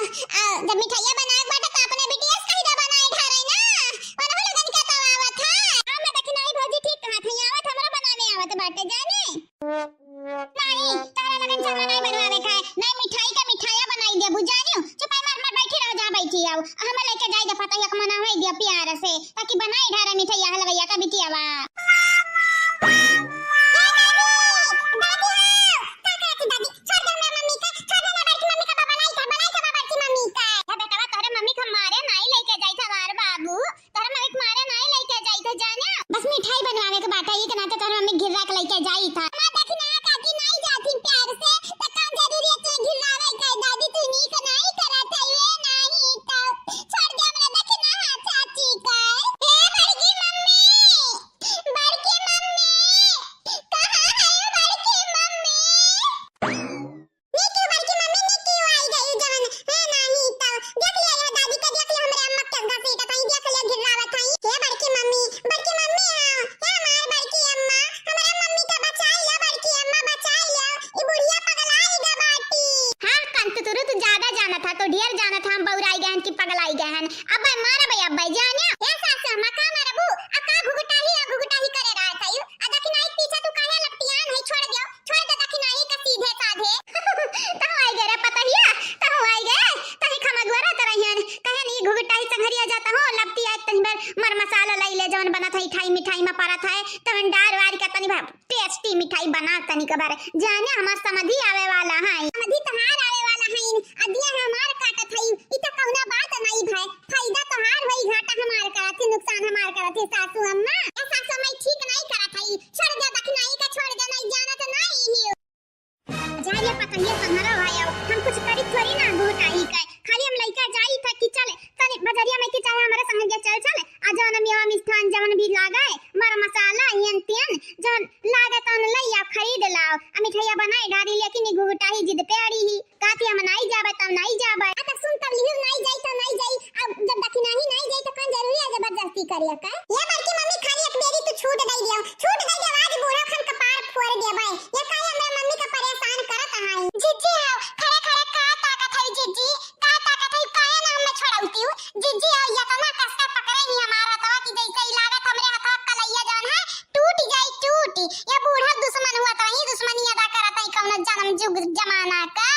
जब मिठाइया बनाए बाटे तो अपने बिटिया कहीं दा बनाए ढारे ना, और हम लोगन का तो आवत है। मैं देखी नहीं भौजी ठीक कहा थी, आवत हमरा बनावे आवत बाटे जाने नहीं, तारा लगन चना नहीं बनवावे खाए, नहीं मिठाई का मिठाइया बनाई दे बुझानियो, चुप मार मार बैठी रह, जा बैठी आओ, हम लेके जाई दे पतैया के मनावे दे प्यार से ताकि बनाई ढारा मिठाइया हलवैया का बिटियावा। बस मिठाई बनवावे के बाटा ये के नाते तोर मम्मी घिरा के लेके जाई था। मैं देखी ना काकी नहीं जाती प्यार से त का जरूरी है तू घिरावे के, दादी तू नी के नहीं करत है ये नहीं तो छोड़ दे हमरा। देखी ना हां चाची का ए बड़की मम्मी, कहां है बड़की मम्मी? नीतू बड़की मम्मी नीतू आई गई जवन है नहीं तो देख लिया ये दादी का, देख लिया हमरे अम्मा के घसी का कहीं देख लिया घिरावा थाई हे बड़की मम्मी तो ढेर जाना था, हम बौराई गहन की पगलाई गहन। अब मारा भई अब जानिया ए सासू अम्मा का मारबू आ का घुघुटा ही करे रहा था यू आ देखी नहीं पीछे तू काहे लपटियान है, छोड़ दे देखी नहीं का सीधे साधे तो आई गए रे पतहिया, तो आई गए तही खमगवरा तरहियन कहे नहीं घुघुटा ही संघरिया जाता हो लपटी एक तनी बार मर मसाला लई ले जवन बना था मिठाई में पारा था तवन डार वार का तनी टेस्टी मिठाई बना तनी के बारे जाने हमार समझी आवे वाला है, समझी तहार आवे वाला है अदिया हमार काटत है ई त कहना बात नहीं भाई, फायदा तहार वही घाटा हमार करत है, नुकसान हमार करत है सासू अम्मा। ए सासू मैं ठीक नहीं करत है, छोड़ दे देखी नहीं का, छोड़ दे नहीं जाना तो नहीं ही जारिया पतंगे संहरो आयो, हम कुछ करी थोड़ी ना घुटाई का, खाली हम लइका जाई था कि चल तनी बजरिया में के चाहे हमारे संग चल आ जवन मेवा मिष्ठान जवन भी लागे मर मसाला यन तेन जवन लागे तन लइया खरीद लाओ आ मिठाइया बनाई ढारी, लेकिन ई घुटाई जिद पे अड़ी ही काती हम नहीं जाबे तब नहीं जाबे आ तक सुन तब लियो नहीं जाई तो नहीं जाई, अब जब देखी नहीं जाई तो कौन जरूरी है जबरदस्ती करिया का। ये बड़की मम्मी खाली एक बेरी तू छूट दई दियो आज बूढ़ा खन कपार फोड़ देबे, ये काहे हमरा मम्मी का परेशान करत है। जीजी आओ खड़े खड़े का ताकत है जीजी, का ताकत है काहे ना मैं छोड़ाउती हूं जीजी आओ, या तो ना कसका पकड़े ही हमारा तो कि जैसे ही लागत हमरे हाथ कलैया जवन है टूट जाई ये बूढ़ा दुश्मन हुआ तो ही दुश्मनी अदा करत है कौन जन्म जुग जमाना का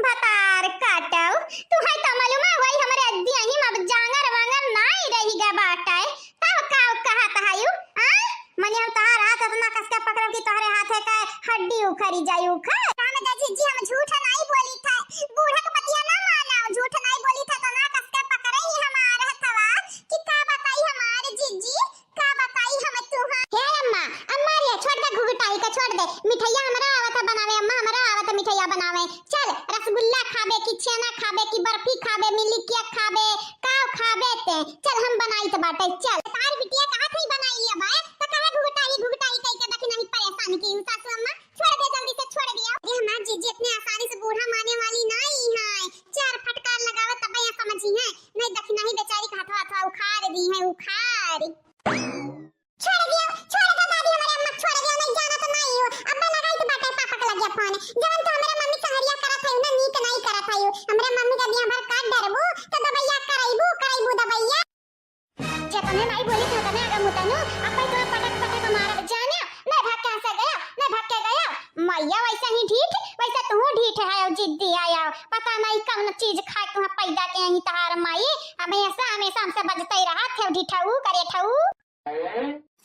भतार काटो तू है तो मालूम है वही हमरे अद्दी ही अब जांगर वांगर नहीं रही गा बाटा तब का कहत है यू हां मने हम तार हाथ इतना कसका पकड़ो कि तोहरे हाथ है का हड्डी उखड़ी जाई उखड़ हम दादी जी हम झूठ नहीं बोली था, बूढ़ा का पतिया ना माना झूठ नहीं बोली था तो ना कसका पकड़े ही हमारा हथवा कि का बताई जीजी का बताई हम तू हां हे अम्मा अम्मा रे छोड़ दे घुघटाई का छोड़ दे मिठाइया हमरा आवत बनावे अम्मा हमरा आवत मिठाइया बनावे चल रसगुल्ला खाबे की छेना खाबे की बर्फी खाबे मिली केक खाबे काव खाबे ते चल हम बनाई त बाटे चल तार बिटिया कहां थई बनाई है बा त कहां घुघटाई कई के देखी नहीं परेशान की सासू अम्मा छोड़ दे जल्दी से छोड़ दिया अरे हमार जीजी इतने आसानी से बूढ़ा मारने वाली नहीं है चार फटकार लगावे तब या समझी है नहीं देखी नहीं बेचारी का हाथ उखाड़ दी है उखाड़ छोड़ दो दादी हमारे अम्मा छोड़ दिया नहीं जाना तो नहीं हो अब्बा लगाई तो बाटे पापा के लगिया फोन जवन तो हमारे मम्मी सहरिया करत है ना नीक नहीं करत है हमारे मम्मी का बियाह भर काट डरबू तो दबैया कराइबू दबैया जतने माई बोली था तने आगा मुतानु अब्बा तो पटक मार जाने मैं भाग के हंस गया मैया वैसा ही ढीठ वैसा तू ढीठ है और जिद्दी आया पता नहीं कौन चीज खा तू पैदा के यही तहार माई हमेशा हमसे बजते रहा थे ढीठाऊ करे ठाऊ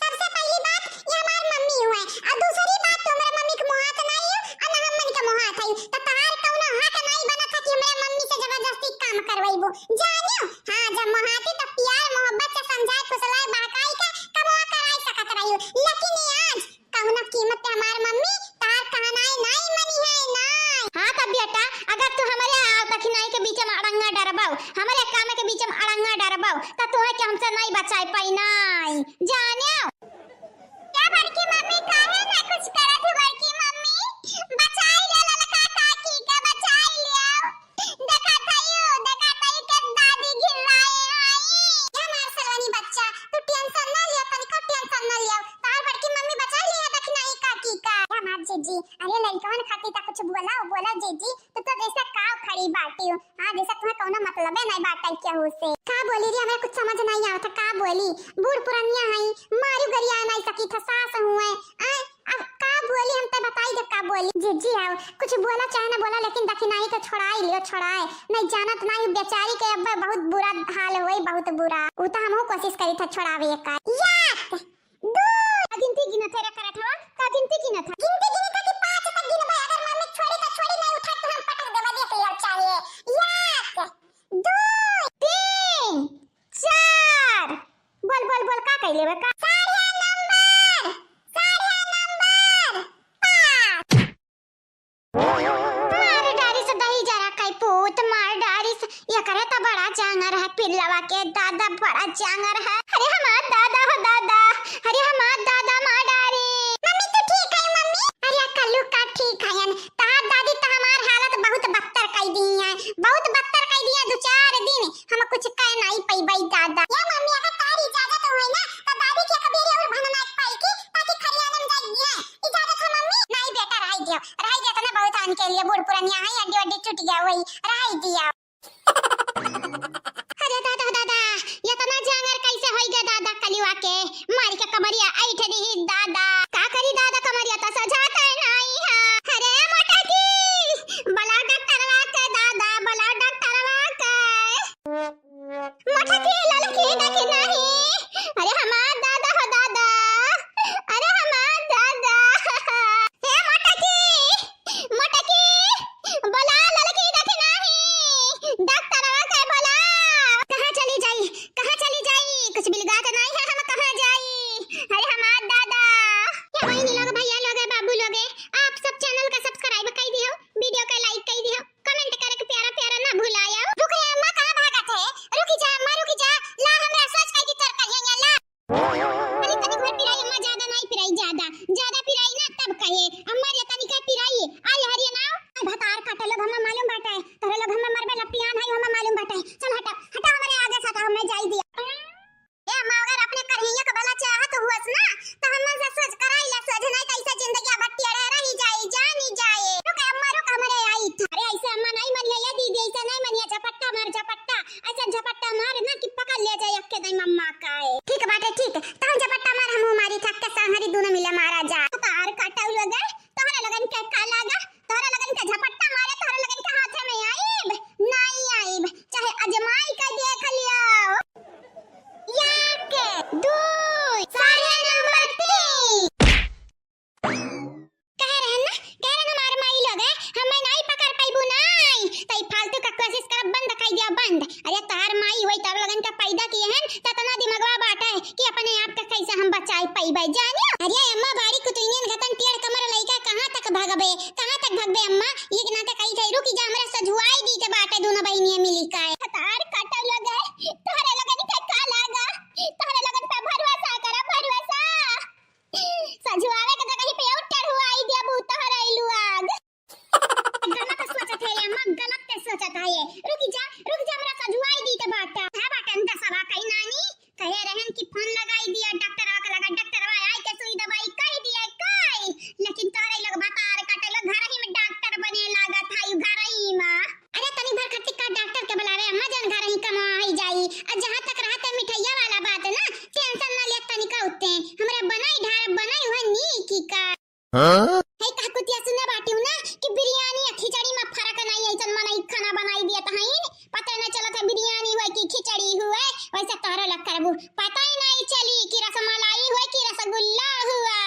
सबसे पहली बात ये हमार मम्मी हुए और दूसरी बात तो मेरे मम्मी के मोहात नहीं है और ना हम मन के मोहात है तो तहार कौन हक नहीं बना था कि मेरे मम्मी से जबरदस्ती काम करवाइबो जानियो हां जब मोहाती तो प्यार मोहब्बत से समझाए फुसलाए बहकाई का कमवा कराई सकत रहियो लेकिन आज कौन कीमत पे हमार मम्मी तार कहनाई नहीं मनी है नहीं हां तब बेटा अगर तू हमारे दखिनाई के बीच में अड़ंगा डरबाऊ हमारे काम के बीच में अड़ंगा डरबाऊ तो तू है कि हमसे नहीं बचाई पाई नहीं जानियो क्या बड़की मम्मी काहे ना कुछ करत है बड़की मम्मी बचाई ले ललका काकी के बचाई लियो देखा थाई के दादी गिराए आई क्या मार सलवानी बच्चा तू टेंशन ना लियो तनिको टेंशन ना लियो तार बड़की मम्मी बचाई लियो दखनाई काकी का क्या मार जीजी अरे लइकवन खाती ता कुछ बोला जीजी तो जैसा काव खड़ी बाटी हो हां जैसा तुम्हें कोनो मतलब है नहीं बाटल क्या हो से का बोली रे हमें कुछ समझ नहीं आवत का बोली बूढ़ पुरानिया हई मारू गरिया नहीं सकी था सास हुए अब का बोली हम ते बताई जब का बोली जीजी आओ कुछ बोला चाहे ना बोला लेकिन दखिनाई तो छोड़ाए नहीं जानत नहीं बेचारी के अब बहुत बुरा हाल होई बहुत बुरा उ त हमहु कोशिश करी था छोड़ावे का यात दो गिनती गिनत रे करत हो का गिनती गिनत था कि 5 तक गिनबे अगर मम्मी छोड़ी तो छोड़ी नहीं उठा तो हम पटक देवा दे यार चाहिए यात 2 3 4 बोल का कह लेबे का साढ़े नंबर 5 मार डारी से दही जरा कई पूत मार डारी से ये करे तो बड़ा जांगर है पिल्लवा के दादा बड़ा जांगर है अरे हमार दादा हो दादा अरे हमार दादा मार डारी मम्मी तो ठीक है मम्मी अरे कल्लू का ठीक है तार दादी तो हमार हालत बहुत बदतर कर दी है दो चार दिन हम कुछ कह नहीं पैबई दादा या मम्मी अगर तारी इजाजत होई ना तो दादी के कबीरे और भनना पाई की ताकि खरियाने में जाइए इजाजत है मम्मी नहीं बेटा रह दियो तो ना बहुत आन के लिए बूढ़ पुरानिया है हड्डी हड्डी टूट गया वही रह दिया अरे दादा ये तना जांगर कैसे होई गे दादा कलिवा के मारी के कमरिया ऐठ दी दादा का करी दादा कमरिया तो सजाता नहीं है अरे मोटा की बला डॉक्टरवा के दादा बला डॉक्टरवा के मोटा की ललकी देखी नहीं अरे हमार दादा हो दादा अरे हमार दादा हे मोटा की बला ललकी देखी नहीं दवाई पईबे जाने। अरे अम्मा बाड़ी को तो इंजन घतन टेढ़ कमर लइका कहां तक भागबे अम्मा, ये ना त कई जाई रुकी जा हमरा सजुआई दी के बाटे दोनों बहिनिया मिली काए तार काटा लगा तोहरे लगन के का लागा तोहरे लगन पे भरवसा करा भरवसा सजुआवे के त कहीं पे और टेढ़ हुआ आई दिया बू तोहरे इलू आग गलत सोचत है अम्मा, गलत ते सोचत है ये। रुक जा हमरा सजुआई दी के बाटा है बाटा अंदर सवा कहीं नानी कहे रहन कि फोन लगाई दिया डॉक्टरवा के लगा डॉक्टरवा आई के सुई दवाई कह दिया काई, लेकिन तारे लोग बतार काटे लोग घर ही में डॉक्टर बने लागा था यू घर ही में। अरे तनी भर खट्टी का डॉक्टर के बुलावे अम्मा जन घर ही कमाई जाई। और जहां तक रहते मिठैया वाला बात है ना टेंशन ना ले तनी का उठते हमरे बनाई ढार बनाई हुआ नी की का है का कुतिया सुने बाटी ना कि बिरयानी और खिचड़ी में फर्क नहीं है। चल मनाई खाना बनाई दिया तो है पता न चला था बिरयानी हुआ कि खिचड़ी हुआ वैसे तोहरा लग करबू पता ही नहीं चली कि रसमलाई हुआ कि रसगुल्ला हुआ।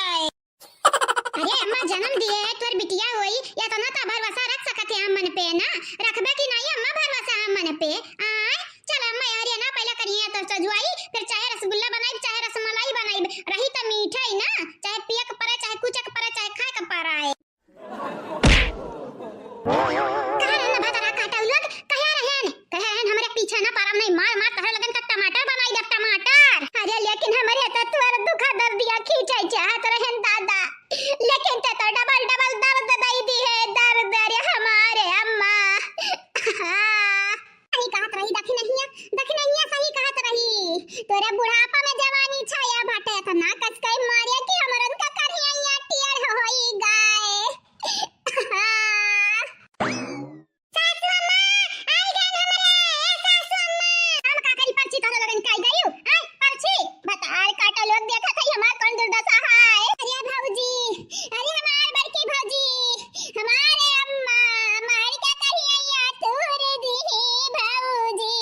अरे अम्मा जन्म दिए तोर बिटिया होई या तो ना ता भरवसा रख सकते हम मन पे ना रखबे कि नहीं अम्मा भरवसा हम मन पे आ चल अम्मा यार ये ना पहले करिए तो सजुआई फिर चाहे रसगुल्ला बनाई चाहे रसमलाई बनाई रही तो मीठा ही ना चाहे पिए के परे चाहे कुछ के परे चाहे खाए के परे आए। कहां रहन भातरा काटा लोग कहे रहन हमरे पीछे ना पारम नहीं मार मार तहरे लगन का टमाटर बनाई दे टमाटर। अरे लेकिन हमरे त तोर दुखा दर्द दिया खींचाई चाहत रहन दादा लेकिन ते तो डबल डबल दर्द दई दी है दर्द रे हमारे अम्मा सही कहत रही दखिनहिया सही कहत रही तोरे बुढ़ापा में जवानी छाया बाटे त ना कस कई मारिया कि हमरन का करिया टियर होई गाय। सासू अम्मा आई गन हमरे सासू अम्मा हम का करी पर्ची तोरे लगन काई गयो आई पर्ची बतार काटा लोग देखा था हमार कौन दुर्दशा है। अरे भौजी अरे हमार बड़की भौजी हमारे अम्मा हमार का करिया तोरे दी भौजी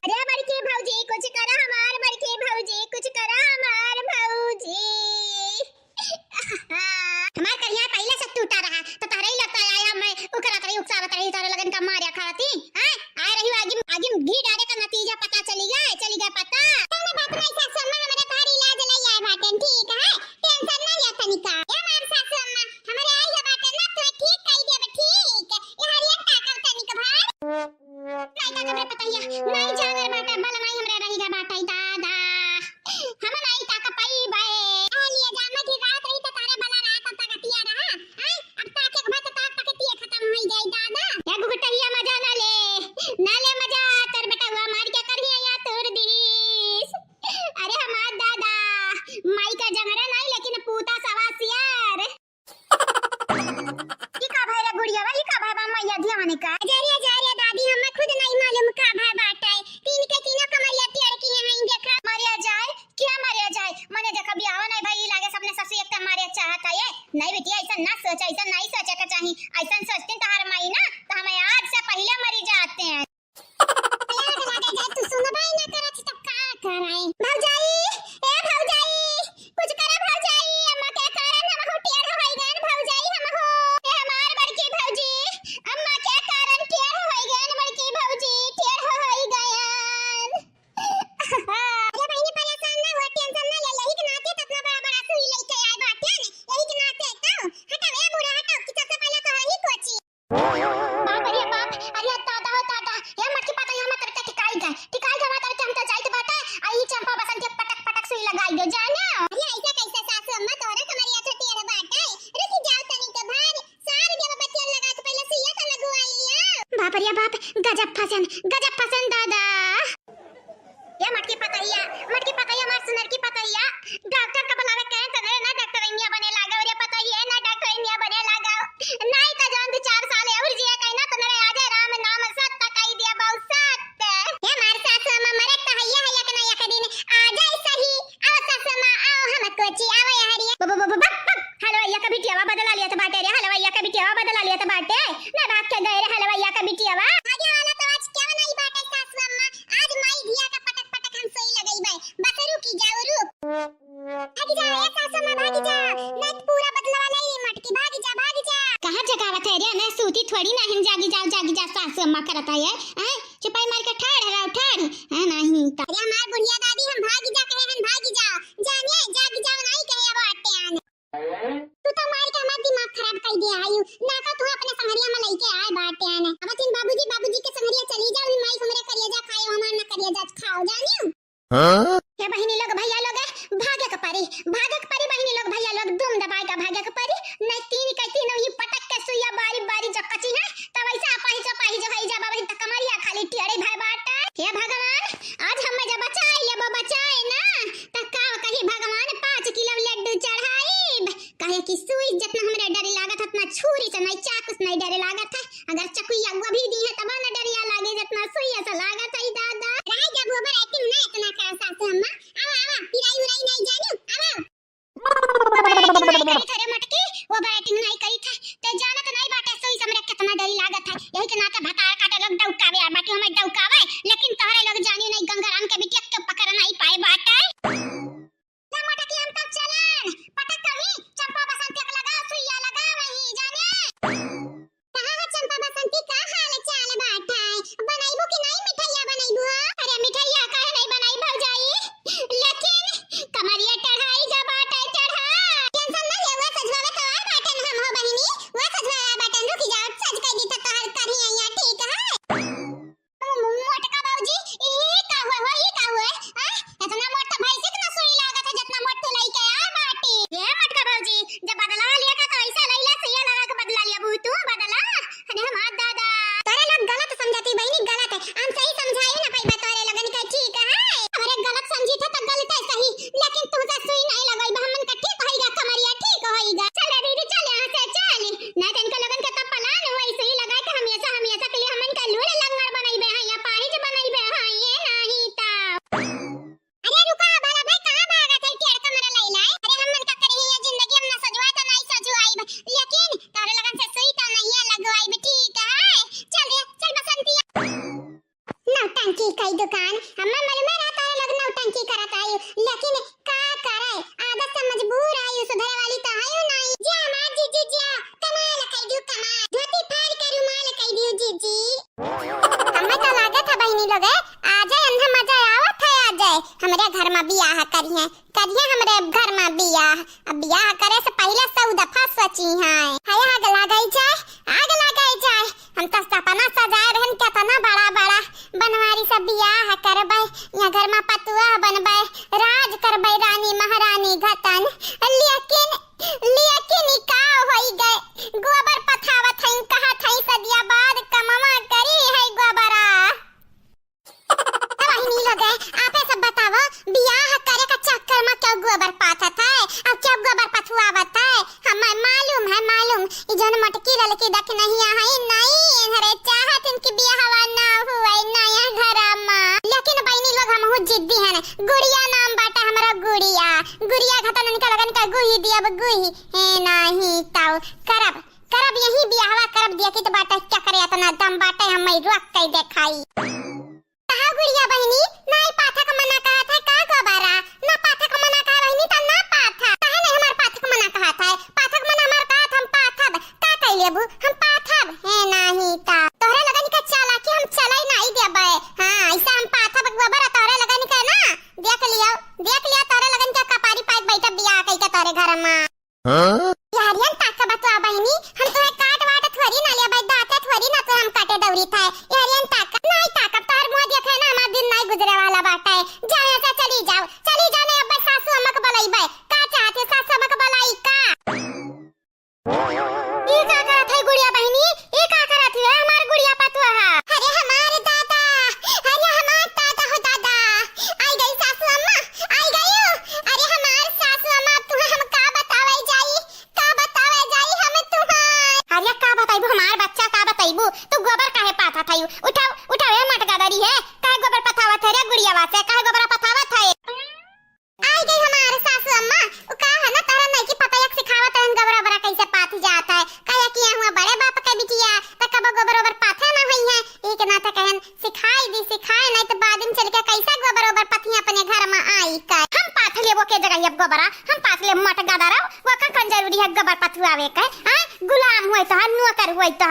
अरे बड़की भौजी कुछ करा हमार बड़की भौजी कुछ करा हमार भौजी हमार करिया पहले से टूटा रहा तो तारे ही लगता आया मैं उकरात रही उकसावत रही तारे लगन का मारिया खाती आ रही आगे घी डाले का नतीजा पता चली गया पता मैंने बात नहीं सासू अम्मा हमारे तारी इलाज लई आए बाटन ठीक है टेंशन ना ले तनिका ए मार सासू अम्मा हमारे आई है बाटन ना तो ठीक कह दे ठीक ये हरिया टाकर तनिका भार नहीं का हमरे पता नहीं जागर बाटा बल नहीं हमरे रहीगा बाटा दादा हम नहीं ताका पाई बाए आलिया जामा की रात रही तो तारे बला रात तक टिया रहा अब ताके बात तक टिया खत्म हो जाए दादा या गुगटहिया मजा ना ले मजा तर बेटा हुआ मार क्या करिया या तोर दीस। अरे हमार दादा माई का जंगरा नहीं लेकिन पूता सवासियार ये का भाई रे गुड़िया ये का भाई मैया ध्यान का जरिया दादी हमें खुद नहीं मालूम का भाई बाटा है तीन के तीनों कमरिया टियर की यहां देखा मरिया जाए मने देखा भी आवा नहीं भाई लागे सबने ससु एक मारे चाहता है नहीं बेटी ऐसा ना सोच ऐसा नहीं सोचे का चाहिए ऐसा सोचते तो हर माई ना तो हमें आज से पहले मरी जाते हैं। तू सुन भाई ना करत तो का कराए भौजाई ए भौजाई कुछ करा भौजाई अम्मा के कारण हम हो टियर होई गन भौजाई हम हो ए हमार बड़की भौजी अम्मा के कारण टियर होई गन बड़की भौजी टियर होई गयन। अरे भाई ने परेशान ना हो टेंशन ना ले यही के नाते ततना बड़ा सुई लेके आए बाटे ने यही के नाते तो हटाओ ए बूढ़ा हटाओ कि सबसे पहले तो ही कोची बाप अरे दादा ये मटकी पता यहां मत टिकाई का मत हम तो जाइत बाटे आई चंपा बसंत पटक सुई लगाई दो जाना। अरे ऐसा कैसे सासू अम्मा तोरे कमरिया छोटी रे बाटे रुक जाओ तनी के भार सार जब बच्चे लगा के पहले सुईया तो लगवाइया बाप रे बाप गजब फसन दादा ये मटकी पतैया मार सुनर की पतैया डॉक्टर का बुलावे कहे तो ना डॉक्टर इंडिया बने लागा और ये पतैया ना डॉक्टर इंडिया बने लागा नहीं तो जान 4 साल और जिया कहना तो मेरे आजा राम नाम सत्ता कह दिया बहुत सत्य ये मार सासू अम्मा मरे तो हैया के ना एक दिन आ जाए सही आओ सासू अम्मा आओ हम कोची आओ हरिया हलवैया का बिटियावा बदला लिया था बाटे रे हलवैया का बिटियावा बदला लिया था बाटे ना भाग के गए रे हलवैया का बिटियावा आगे वाला तो आज क्या नहीं बाटे सासू अम्मा आज माई धिया का पटक हम सोई लगाई भाई बस रुकी जाओ रुक भागी जा ए सासू अम्मा भागी जा नहीं पूरा बदलवा नहीं मटकी भागी जा कहां जगावत है रे मैं सूती थोड़ी ना हम जागी जा सासू अम्मा करता है चुपाई मार के ठाड़ है नहीं अरे हमार बुढ़िया दादी हम भागी जा कहे हम भागी जा ये बहिनी लोग भैया लोग भागे के परी बहिनी लोग भैया लोग दुम दबाए का भागे के परी नहीं तीन के तीन ही पटक के सुइया बारी बारी जो कची है तब ऐसा पाही जो है जा बाबा त कमरिया खाली टेड़े भाई बाटा हे भगवान आज हम जब बचाए ना त का कही भगवान 5 किलो लड्डू चढ़ाई कहे कि सुई जितना हमरे डर लागत उतना छुरी से नहीं चाकू से नहीं डर लागत है अगर चकुइया वो भी दी है तब ना डरिया लागे जितना सुई से लागत है दादा राय जब ओवर एक्टिंग ना इतना कर सासू अम्मा आवा पिराई उराई नहीं जानी आवा थरे मटके ओवर एक्टिंग नहीं करी था ते जानत नहीं बाटे सुई से हमरे कितना डरी लागत है यही के नाते भतार काटे लोग डौकावे आ बाकी हमें डौकावे लेकिन तोहरे लोग जानी नहीं गंगाराम के बिटिया के पकड़ नहीं पाए बाटे ना मटके हम तब चलन पटक कमी चंपा बसंती के लगा सुइया लगा वही जाने कहां है चंपा बसंती का हाल चाल बाटे बनाइबो कि नहीं मिठाइया बनाइबो अरे मिठाइया काहे नहीं बनाई भौजाई लेकिन कमरिया चढ़ाई जा बाटे चढ़ा टेंशन ना लेवा सजवावे तो आ बाटे हम हो बहिनी वो सजवावे बाटे रुक जाओ सज के दी तो तोहर करही आया ठीक है मोटका बाबूजी ई का हुआ इतना मोटा भाई से कितना सुई लागत है जितना मोट तू लई के आ बाटी ये मटका बाबूजी जब बदला लिया का तो ऐसा लईला सुइया लगा के बदला लिया बू तू बदला अरे हम हाथ दादा तोरे लोग गलत समझती बहनी गलत है हम सही समझाए ना भाई तोरे लगन के ठीक है अरे गलत समझी थे तो गलत है सही लेकिन तू से सुई नहीं लगाई हमन का ठीक होईगा कमरिया ठीक होईगा चल दीदी चल यहां से चल ना तन के लगन के तब पलान हुई सुई लगा के हमेशा के लिए हमन का लूड़ लंगड़ बनाईबे हां या पाहिज बनाईबे हां ये नहीं ता अरे रुका बाला भाई कहां भागत है टेड़ कमरा लैला अरे हमन का करही है जिंदगी हम ना सजवा तो नहीं सजवाई लेकिन तारे लगन से सुई तो नहीं लगवाई ठीक है चल बसंती नौटंकी कई दुकान हम्मा मालूम है ना तारे लोग नौटंकी करत आयु लेकिन का करे आदत से मजबूर आयु सुधरे वाली तो आयु नहीं जा मां जीजी जा कमाल कई दू कमाल धोती फाड़ के रुमाल कई दियो जीजी हमें तो लागत है बहनी लोग आ जाए अंधा मजा आवत है आ जाए हमरे घर में बियाह करिए हमरे घर में बियाह अब बियाह करे से पहले 100 दफा सोची है आग लगाई जाए हम तो सपना सजाए रहन कितना बड़ा बनवारी सब बियाह करबै यहाँ घर में पतुआ बनबै राज करबै रानी महारानी घतन लेकिन का होई गए गोबर पथावत हई कहत हई सदिया बाद कमवा करी है गोबरा वही लगे आपे सब बताओ बियाह करे का चक्कर में क्यों गोबर पाथत है अब क्यों गोबर पथुआवत है हमें मालूम ई जन मटकी ललकी देख नहीं नहीं हरे चाहत इनकी बियाहवा ना हुए नया घर में लेकिन बहनी लोग हम हो जिद्दी है गुड़िया नाम बाटा हमारा गुड़िया घतन इनका लगन का गुही दिया गुही है नहीं ताऊ करब यही बियाहवा करब दिया की तो बाटा क्या करे इतना दम बाटा हम रोक के देखाई कहा गुड़िया बहनी नहीं पाथा को मना कहा था का गोबारा ना पाथा को मना कहा बहनी तो ना पाथा काहे नहीं हमार पाथा को मना कहा था पाथा को मना हमार कहा था हम पाथब का कह लेबू हम पाथब है नहीं ता तोहरे लगन का चला कि हम चलाई नहीं देबे हां ऐसा हम पाथब गोबारा तोहरे लगन का ना देख लिया तोहरे लगन का कपारी पाइप बैठा बियाह कई का तोहरे घर में यारियन ताका बतवा बहनी हम तोहे काट वाट थोड़ी ना ले भाई दाते थोड़ी ना तो हम काटे दौरी था यारियन ताका नहीं ताका तोहर मुंह देखे ना हमार दिन नहीं गुजरे वाला बाटा है जा यहां से चली जाओ ने अब सासू अम्मा को बुलाईबे का चाहते सासू अम्मा को बुलाई का ये का करत है गुड़िया बहनी ये का करत है हमार गुड़िया पतुआ अरे हमार दादा हो दादा आई गई सासू अम्मा आई गई अरे हमार सासू अम्मा तू हम का बतावे जाई हम तुम्हार अरे का बताइबू हमार बच्चा का बताइबू तू गोबर काहे पाथा थायू उठाओ ए मटगादरी है काहे गोबर पथावत है रे गुड़िया वासे काहे गोबर पथावत है आई गई हमार सासू अम्मा ओ का है ना तारा नहीं की पता एक सिखावत है गोबर बरा कैसे पाथ जाता है काहे किया हुआ बड़े बाप के बिटिया त कब गोबर पाथा ना होई है एक ना त कहन सिखाए नहीं तो बाद में चल के कैसा गोबर पथिया अपने घर में आई का हम पाथ लेबो के जगह अब गोबरा हम पाथ ले मटगादरा वो का जरूरी है गोबर पथुआवे के हां गुलाम होय तो नौकर होय तो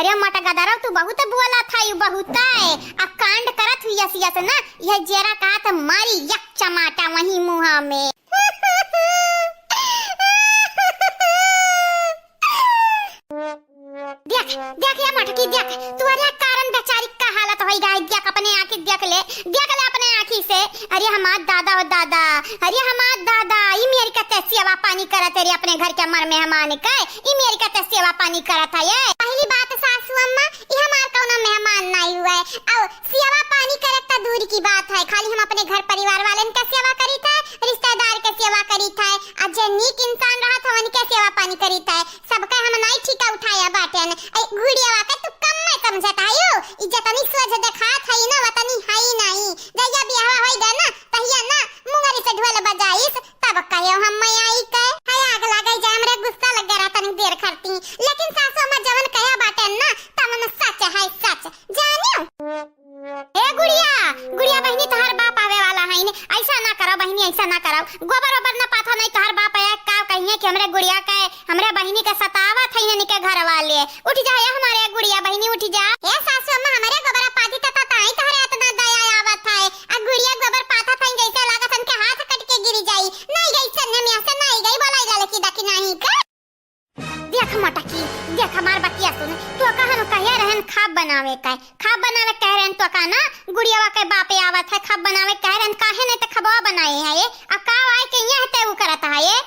अरे मटगादरा तू बहुत बोला था यू बहुत है अब कांड करत हुई ऐसी से ना यह जेरा कहा तो मारी एक चमाटा वही मुंह में देख ये मटकी देख तुम्हारे कारण बेचारी का हालत होई गई देख अपने आंखें देख ले अपने आंखी से अरे हमार दादा और दादा, अरे हमार दादा ई मेरी का सेवा पानी करत है रे अपने घर के मर मेहमान का, ई मेरी का सेवा पानी करत है। ये पहली बात सासू अम्मा, ई हमार कौनो मेहमान नहीं हुए और सेवा पानी करत त दूर की बात है, खाली हम अपने घर परिवार वालन का सेवा करीत है, रिश्तेदार के सेवा करीत है, आ जे नीक इंसान रहत हवन के सेवा पानी करीत है। सबका हम नहीं ठीका उठाया बाटेन। ए गुड़िया का तू कम में समझत आयो, इज्जतनी सोच देखात है ना वतनी है नहीं। जया बियाह होई गा ना तहिया ना मुंगरी से ढोल बजाइस तब कहियो हम मैं आई के है आग लागई जा हमरे गुस्सा लग गया तनी देर करती, लेकिन सासू अम्मा जवन कहे बाटेन ना तमन सच है सच जानियो। ए गुड़िया गुड़िया बहनी तोहर बाप आवे वाला है ने, ऐसा ना करो बहनी ऐसा ना करो, गोबर ओबर ना पाथा नहीं तोहर बाप आया का कहिए कि हमरे गुड़िया का हमरे बहनी का सतावा थई ने के घर वाले। उठ जा या हमारे गुड़िया बहनी उठ जा। ए सासू अम्मा हमरे गोबर पाती तता ताई तोहरे इतना दया आवत है, आ गुड़िया गोबर पाथा थई जैसे लागत हम के हाथ कट के गिर जाई, नहीं गई सन्ने में से नहीं गई बोलाई ला लकी दकी नहीं का। देख मटकी देख हमार बतिया सुन, तो कहन कहे रहन खाब बनावे का, खाब बनावे कह रहन तो का ना गुड़ियावा के बापे आवत है खाब बनावे कह रहन, काहे नहीं त खबवा बनाए है ये आ का आए के यह ते उ करत है ये।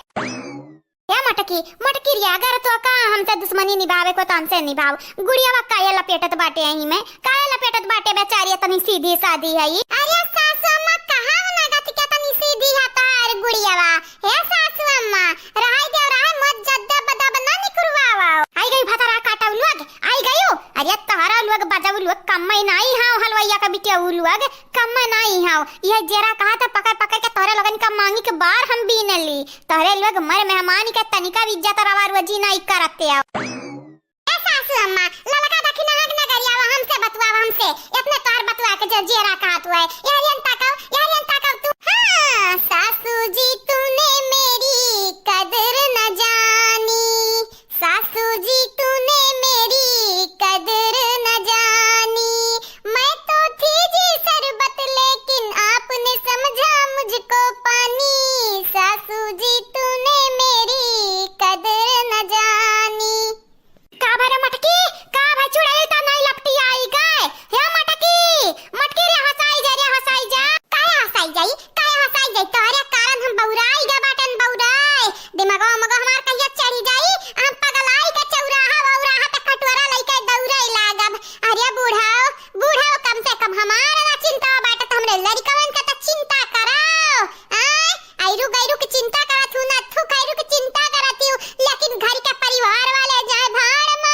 ए मटकी मटकी रे अगर तो का हमसे दुश्मनी निभावे को तो हमसे निभाव, गुड़ियावा काहे लपेटत बाटे यही में, काहे लपेटत बाटे बेचारी तनी सीधी सादी है। अरे सासू अम्मा कहां ना गति के तनी सीधी है तार गुड़ियावा। हे सासू अम्मा राय दे राय मत जद्दा बदा बना निकरवावा। आई गई भतरा काटा लोग आई गयो, अरे तोहरा लोग बजाऊ लोग कम्मै नहीं हां हलवैया का बिटिया उ लोग कम्मै नहीं हां, ये जेरा कहा था पकड़ पकड़ के तोहरे लोगन का मांगी के बार हम बीनली, तोहरे लोग मर मेहमान के तनिका इज्जत रवा रोजी नहीं करते आओ। ए सासू अम्मा ललका दखी ना हग नगरिया हमसे बतवाव हमसे इतने तोहर बतवा के जो जेरा कहत हुए यारियन ताकव तू। हां सासू जी तूने मेरी कदर न जानी, सासू जी तूने मेरी कदर न जानी, मैं तो थी जी शरबत लेकिन आपने समझा मुझको पानी, सासू जी तूने मेरी कदर न जानी। का भरे मटकी का भाई चुड़ैल ता नहीं लपटी आई गए। हे मटकी रे हसाई जा काहे हसाई जाई तोहरे कारण हम बौराई गा बाटन बौराई दिमागो मगो हमार कहिया चढ़ी जाई, हम पगलाई के चौराहा पे कटोरा लइके दौड़ै लागब। अरे बूढ़ाओ कम से कम हमार ना चिंता बाटे त हमरे लड़कवन के त चिंता कराओ। आइरू गैरू की चिंता करत हूं ना थू खैरू की चिंता करत हूं, लेकिन घर के परिवार वाले जाए भाड़ में।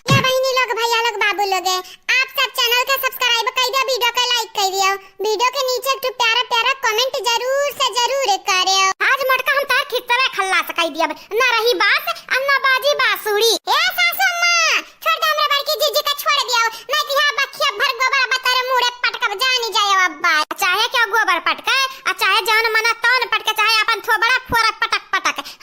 या बहनी लोग भैया लोग बाबू लोग आप सब चैनल के सब्सक्राइब कर दियो, वीडियो को लाइक कर दियो, वीडियो के नीचे एक प्यारा प्यारा कमेंट जरूर से जरूर करियो। आज मटका हम तार खिचवे खल्ला से कह दिया ना रही बात अन्ना बाजी बासुड़ी। ए सासू अम्मा छोड़ दे हमरे बड़की जीजी का छोड़ दियो, नहीं कि हां बखिया भर गोबर बतारे मुड़े पटक जानी जाए अब्बा, चाहे क्या गोबर पटके आ चाहे जान मना तन पटके चाहे अपन थो बड़ा फोरा पटक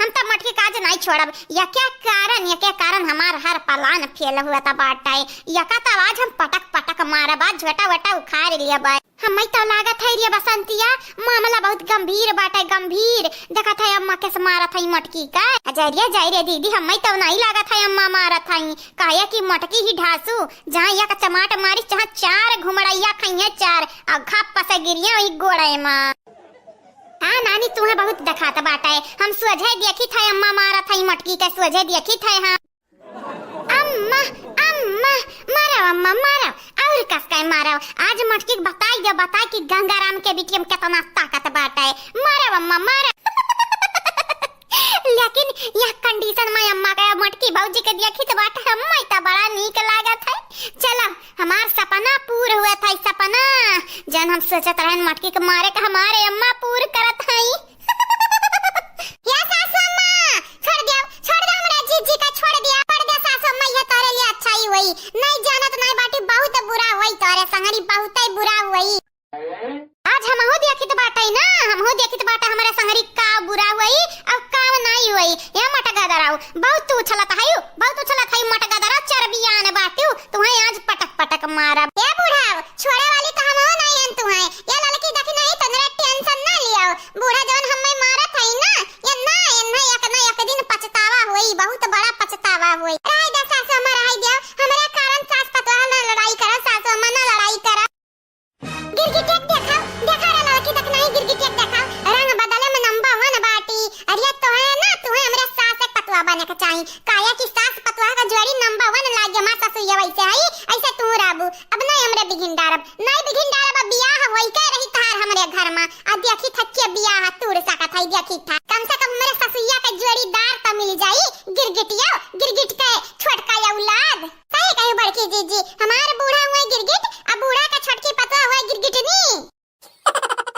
हम त मटकी काज नहीं छोड़ब। या क्या कारण हमार हर पलान फेल हुआ था बाटाए, या का त आवाज हम पटक मारे बाद झोटा वटा उखाड़ लिया बा। हमें तो लागत है रे बसंतिया मामला बहुत गंभीर बाटे गंभीर, देखत है अम्मा के मारत है मटकी का। जाई रे दीदी हमें तो नहीं लागत है अम्मा मारत है, काहे कि मटकी ही ढासू जहां या का चमाट मारी जहां चार घुमड़ैया खइए चार आ खप से गिरिया ओई गोड़े में। हां नानी तुम्हें बहुत दिखाता बाटा है, हम सोझे देखी थे अम्मा मारत है मटकी के सोझे देखी थे। हां अम्मा मारो अम्मा मारो और कसके मारो, आज मटकी बता कि गंगाराम के बिटिया में कितना ताकत बाटा है, मारो अम्मा मारो। लेकिन यह कंडीशन में अम्मा का मटकी भौजी के देखी तो बाटा अम्मा इतना बड़ा नीक लागत है। चलो हमार सपना पूरा हुआ था, सपना जन हम सोचत रहन मटकी के मारे का हमारे अम्मा पूरा करत है। या सासू अम्मा छोड़ दे हमरा जीजी का छोड़ दिया पड़ दे सासू अम्मा, ये तारे लिए अच्छा ही हुई, नहीं जानत नहीं बाटी बहुत बुरा हुई तोरे संगरी बहुत ही बुरा हुई। आज हम हो देखित बाटे ना हम हो देखित बाटे हमारे संगरी का बुरा हुई और का नहीं हुई। ये मटका दराऊ बहुत उछलत है मटका दरा चरबियान बाटू तुम्हें आज पटक मारा। ए बूढ़ा छोड़े वाली तो हम हो नहीं हन तुम्हें, ये लड़की देखी नहीं तंगरे टेंशन ना लियो, बूढ़ा जवन हमें मारत है ना ये ना एक दिन पछतावा हुई, बहुत बड़ा पछतावा हुई। राय दे सासू अम्मा राय दे हमरे कारण सास पतवा ना लड़ाई करा, सासू अम्मा ना लड़ाई करा। गिरगिट देखा रे है दिया ठीक ठाक। कम से कम मेरे ससुइया के जोड़ीदार तो मिल जाई, गिरगिटिया गिरगिट के छोटका या औलाद। सही कहे बड़की जीजी, हमारे बूढ़ा हुए गिरगिट, अब बूढ़ा का छोटकी पता हुए गिरगिटनी।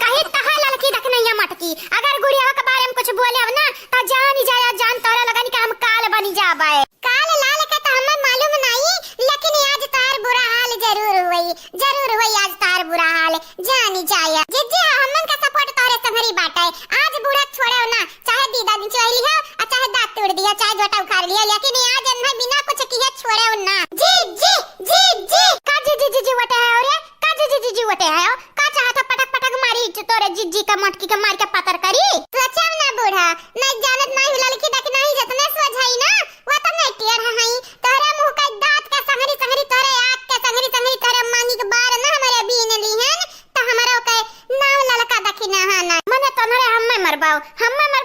कहे तहा लड़की रखना या मटकी, अगर गुड़िया के बारे में कुछ बोले अब ना तो जान जाया जान तोरा लगन के हम काल बनी जाबे। काल लाल का तो हमें मालूम नहीं, लेकिन आज तार बुरा हाल जरूर हुई आज तार बुरा हाल जानी जाया। जिज्जी हमन का सपोर्ट तोरे संगरी बाटे। आज बूढ़ा छोड़े ना, चाहे दीदा दिन चोली हो और चाहे दांत तोड़ दिया, चाहे जोटा उखाड़ लिया, लेकिन आज अन्ना बिना कुछ किए छोड़े ना। जी जी जी जी का जी वटे है और का जी वटे है का चाहता पटक पटक मारी तोरे जिज्जी का मटकी का मार के पतर करी। तो अच्छा ना बूढ़ा नहीं जानत नहीं लड़की देख नहीं जतने सोझाई ना वो तो नहीं टियर है तोरे मुंह का दांत के संगरी संगरी तोरे आंख के संगरी संगरी तोरे मांगी के बार ना हमारे बीन लीहन तो हमारा के नाव ललका देखी ना हाना मने तोरे हम्मे मरबाओ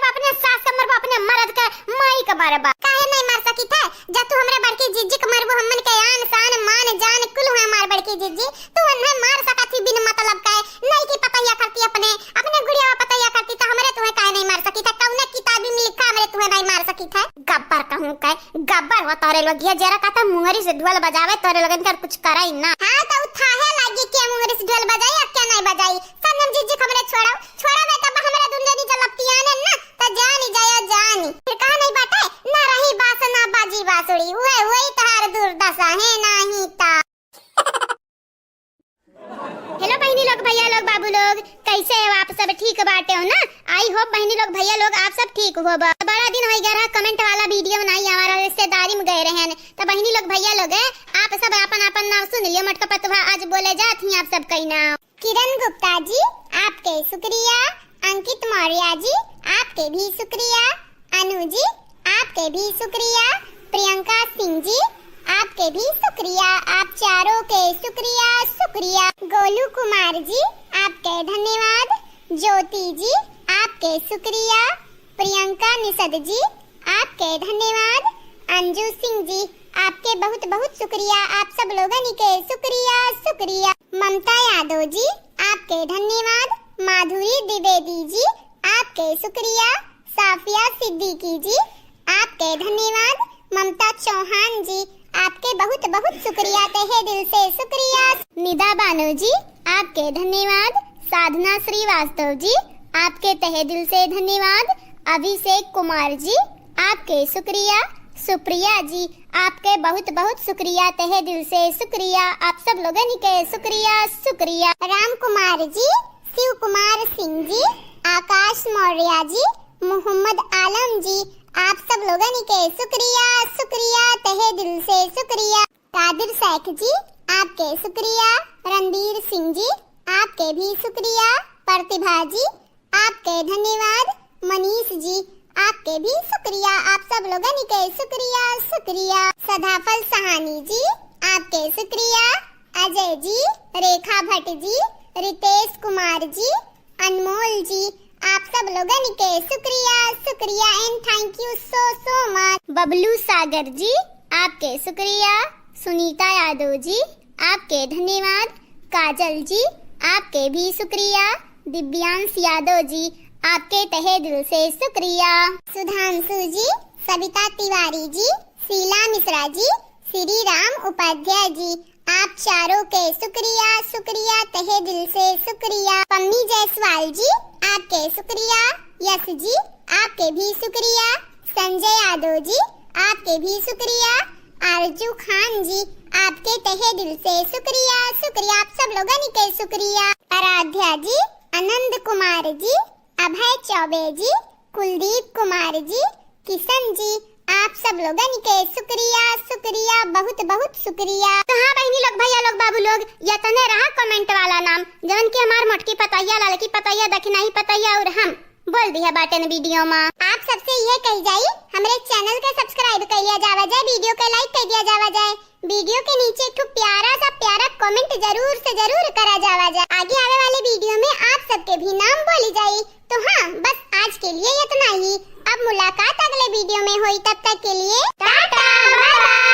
अपने सास के मरबा अपने मर्द के माई के बारे बा काहे नहीं मार सकी थे जब तू हमरे बड़की जिज्जी के मरबो हमन के आन शान मान जान कुल है मार बड़की जिज्जी तू उन्हें मार सका थी बिन मतलब का नहीं की पतैया करती अपने गुड़िया पतैया करती तो हमरे तुम्हें काहे नहीं मार सकी थे कौन किताबी में लिखा हमरे तुम्हें नहीं मार सकी थे गब्बर कहूं के गब्बर हो तोरे लोग ये जरा कहता मुंगरी से ढोल बजावे तोरे लोगन कर कुछ कराई ना। हां तो उठाहे लागी के मुंगरी से ढोल बजाई अब क्या नहीं बजाई सनम जिज्जी खबरे छोड़ा बेटा हमरा दुनिया नी जलपती आने ना तो जानी फिर कहा नहीं बाटे ना रही बास ना बाजी बासुड़ी वही तहार दुर्दशा है नहीं ता। हेलो बहनी लोग भैया लोग बाबू लोग कैसे हो आप सब ठीक बाटे हो ना। आई होप बहनी लोग भैया लोग आप सब ठीक हो। बड़ा दिन हो गया कमेंट वाला वीडियो बनाई हमारा रिश्तेदारी में गए रहे तो बहनी लोग भैया लोग है आप सब अपन नाम सुन लियो मटका पतवा आज बोले जात ही आप सब कई नाम। किरण गुप्ता जी आपके शुक्रिया, अंकित मौर्य जी आपके भी शुक्रिया, अनु जी आपके भी शुक्रिया, प्रियंका सिंह जी आपके भी शुक्रिया, आप चारों के शुक्रिया। गोलू कुमार जी आपके धन्यवाद, ज्योति जी आपके शुक्रिया, प्रियंका निषद जी आपके धन्यवाद, अंजू सिंह जी आपके बहुत बहुत शुक्रिया, आप सब लोगों के शुक्रिया। ममता यादव जी आपके धन्यवाद, माधुरी द्विवेदी जी आपके शुक्रिया, साफिया सिद्दीकी जी आपके धन्यवाद, ममता चौहान जी आपके बहुत बहुत शुक्रिया तहे दिल से शुक्रिया। निदा बानो जी आपके धन्यवाद, साधना श्रीवास्तव जी आपके तहे दिल से धन्यवाद, अभिषेक कुमार जी आपके शुक्रिया, सुप्रिया जी आपके बहुत बहुत शुक्रिया तहे दिल से शुक्रिया, आप सब लोगों के शुक्रिया। राम कुमार जी, शिव कुमार सिंह जी, आकाश मौर्य जी, मोहम्मद आलम जी आप सब लोगों के शुक्रिया तहे दिल से शुक्रिया। कादिर शेख जी आपके शुक्रिया, रणबीर सिंह जी आपके भी शुक्रिया, प्रतिभा जी आपके धन्यवाद, मनीष जी आपके भी शुक्रिया, आप सब लोगों के शुक्रिया। सदाफल सहानी जी आपके शुक्रिया, अजय जी, रेखा भट्ट जी, रितेश कुमार जी, अनमोल जी आप सब लोगों के शुक्रिया and thank you so much. Bablu Sagar ji आपके शुक्रिया, सुनीता यादव जी आपके धन्यवाद, काजल जी आपके भी शुक्रिया, दिव्यांश यादव जी आपके तहे दिल से शुक्रिया। सुधांशु जी, सविता तिवारी जी, शीला मिश्रा जी, श्री राम उपाध्याय जी आप चारों के शुक्रिया तहे दिल से शुक्रिया। पम्मी जायसवाल जी आपके शुक्रिया, यश जी आपके भी शुक्रिया, संजय यादव जी आपके भी शुक्रिया, आरजू खान जी आपके तहे दिल से शुक्रिया आप सब लोगों के शुक्रिया। आराध्या जी, आनंद कुमार जी, अभय चौबे जी, कुलदीप कुमार जी, किशन जी आप सब लोगों के शुक्रिया बहुत बहुत शुक्रिया। तो हाँ बहनी लोग भैया लोग बाबू लोग या तने रहा कमेंट वाला नाम जवन की हमार मोटकी पतैया लड़की पतैया दखनाई पतैया और हम बोल दिया बाटे न वीडियो में। आप सबसे ये कही जाई हमारे चैनल के सब्सक्राइब कर लिया जावा जाए, वीडियो के लाइक कर दिया जावा जाए, वीडियो के नीचे एक प्यारा कमेंट जरूर से जरूर करा जावा जाए। आगे आने वाले वीडियो में आप सबके भी नाम बोली जाए। तो हाँ बस आज के लिए इतना ही, अब मुलाकात अगले वीडियो में हुई, तब तक के लिए टाटा बाय बाय।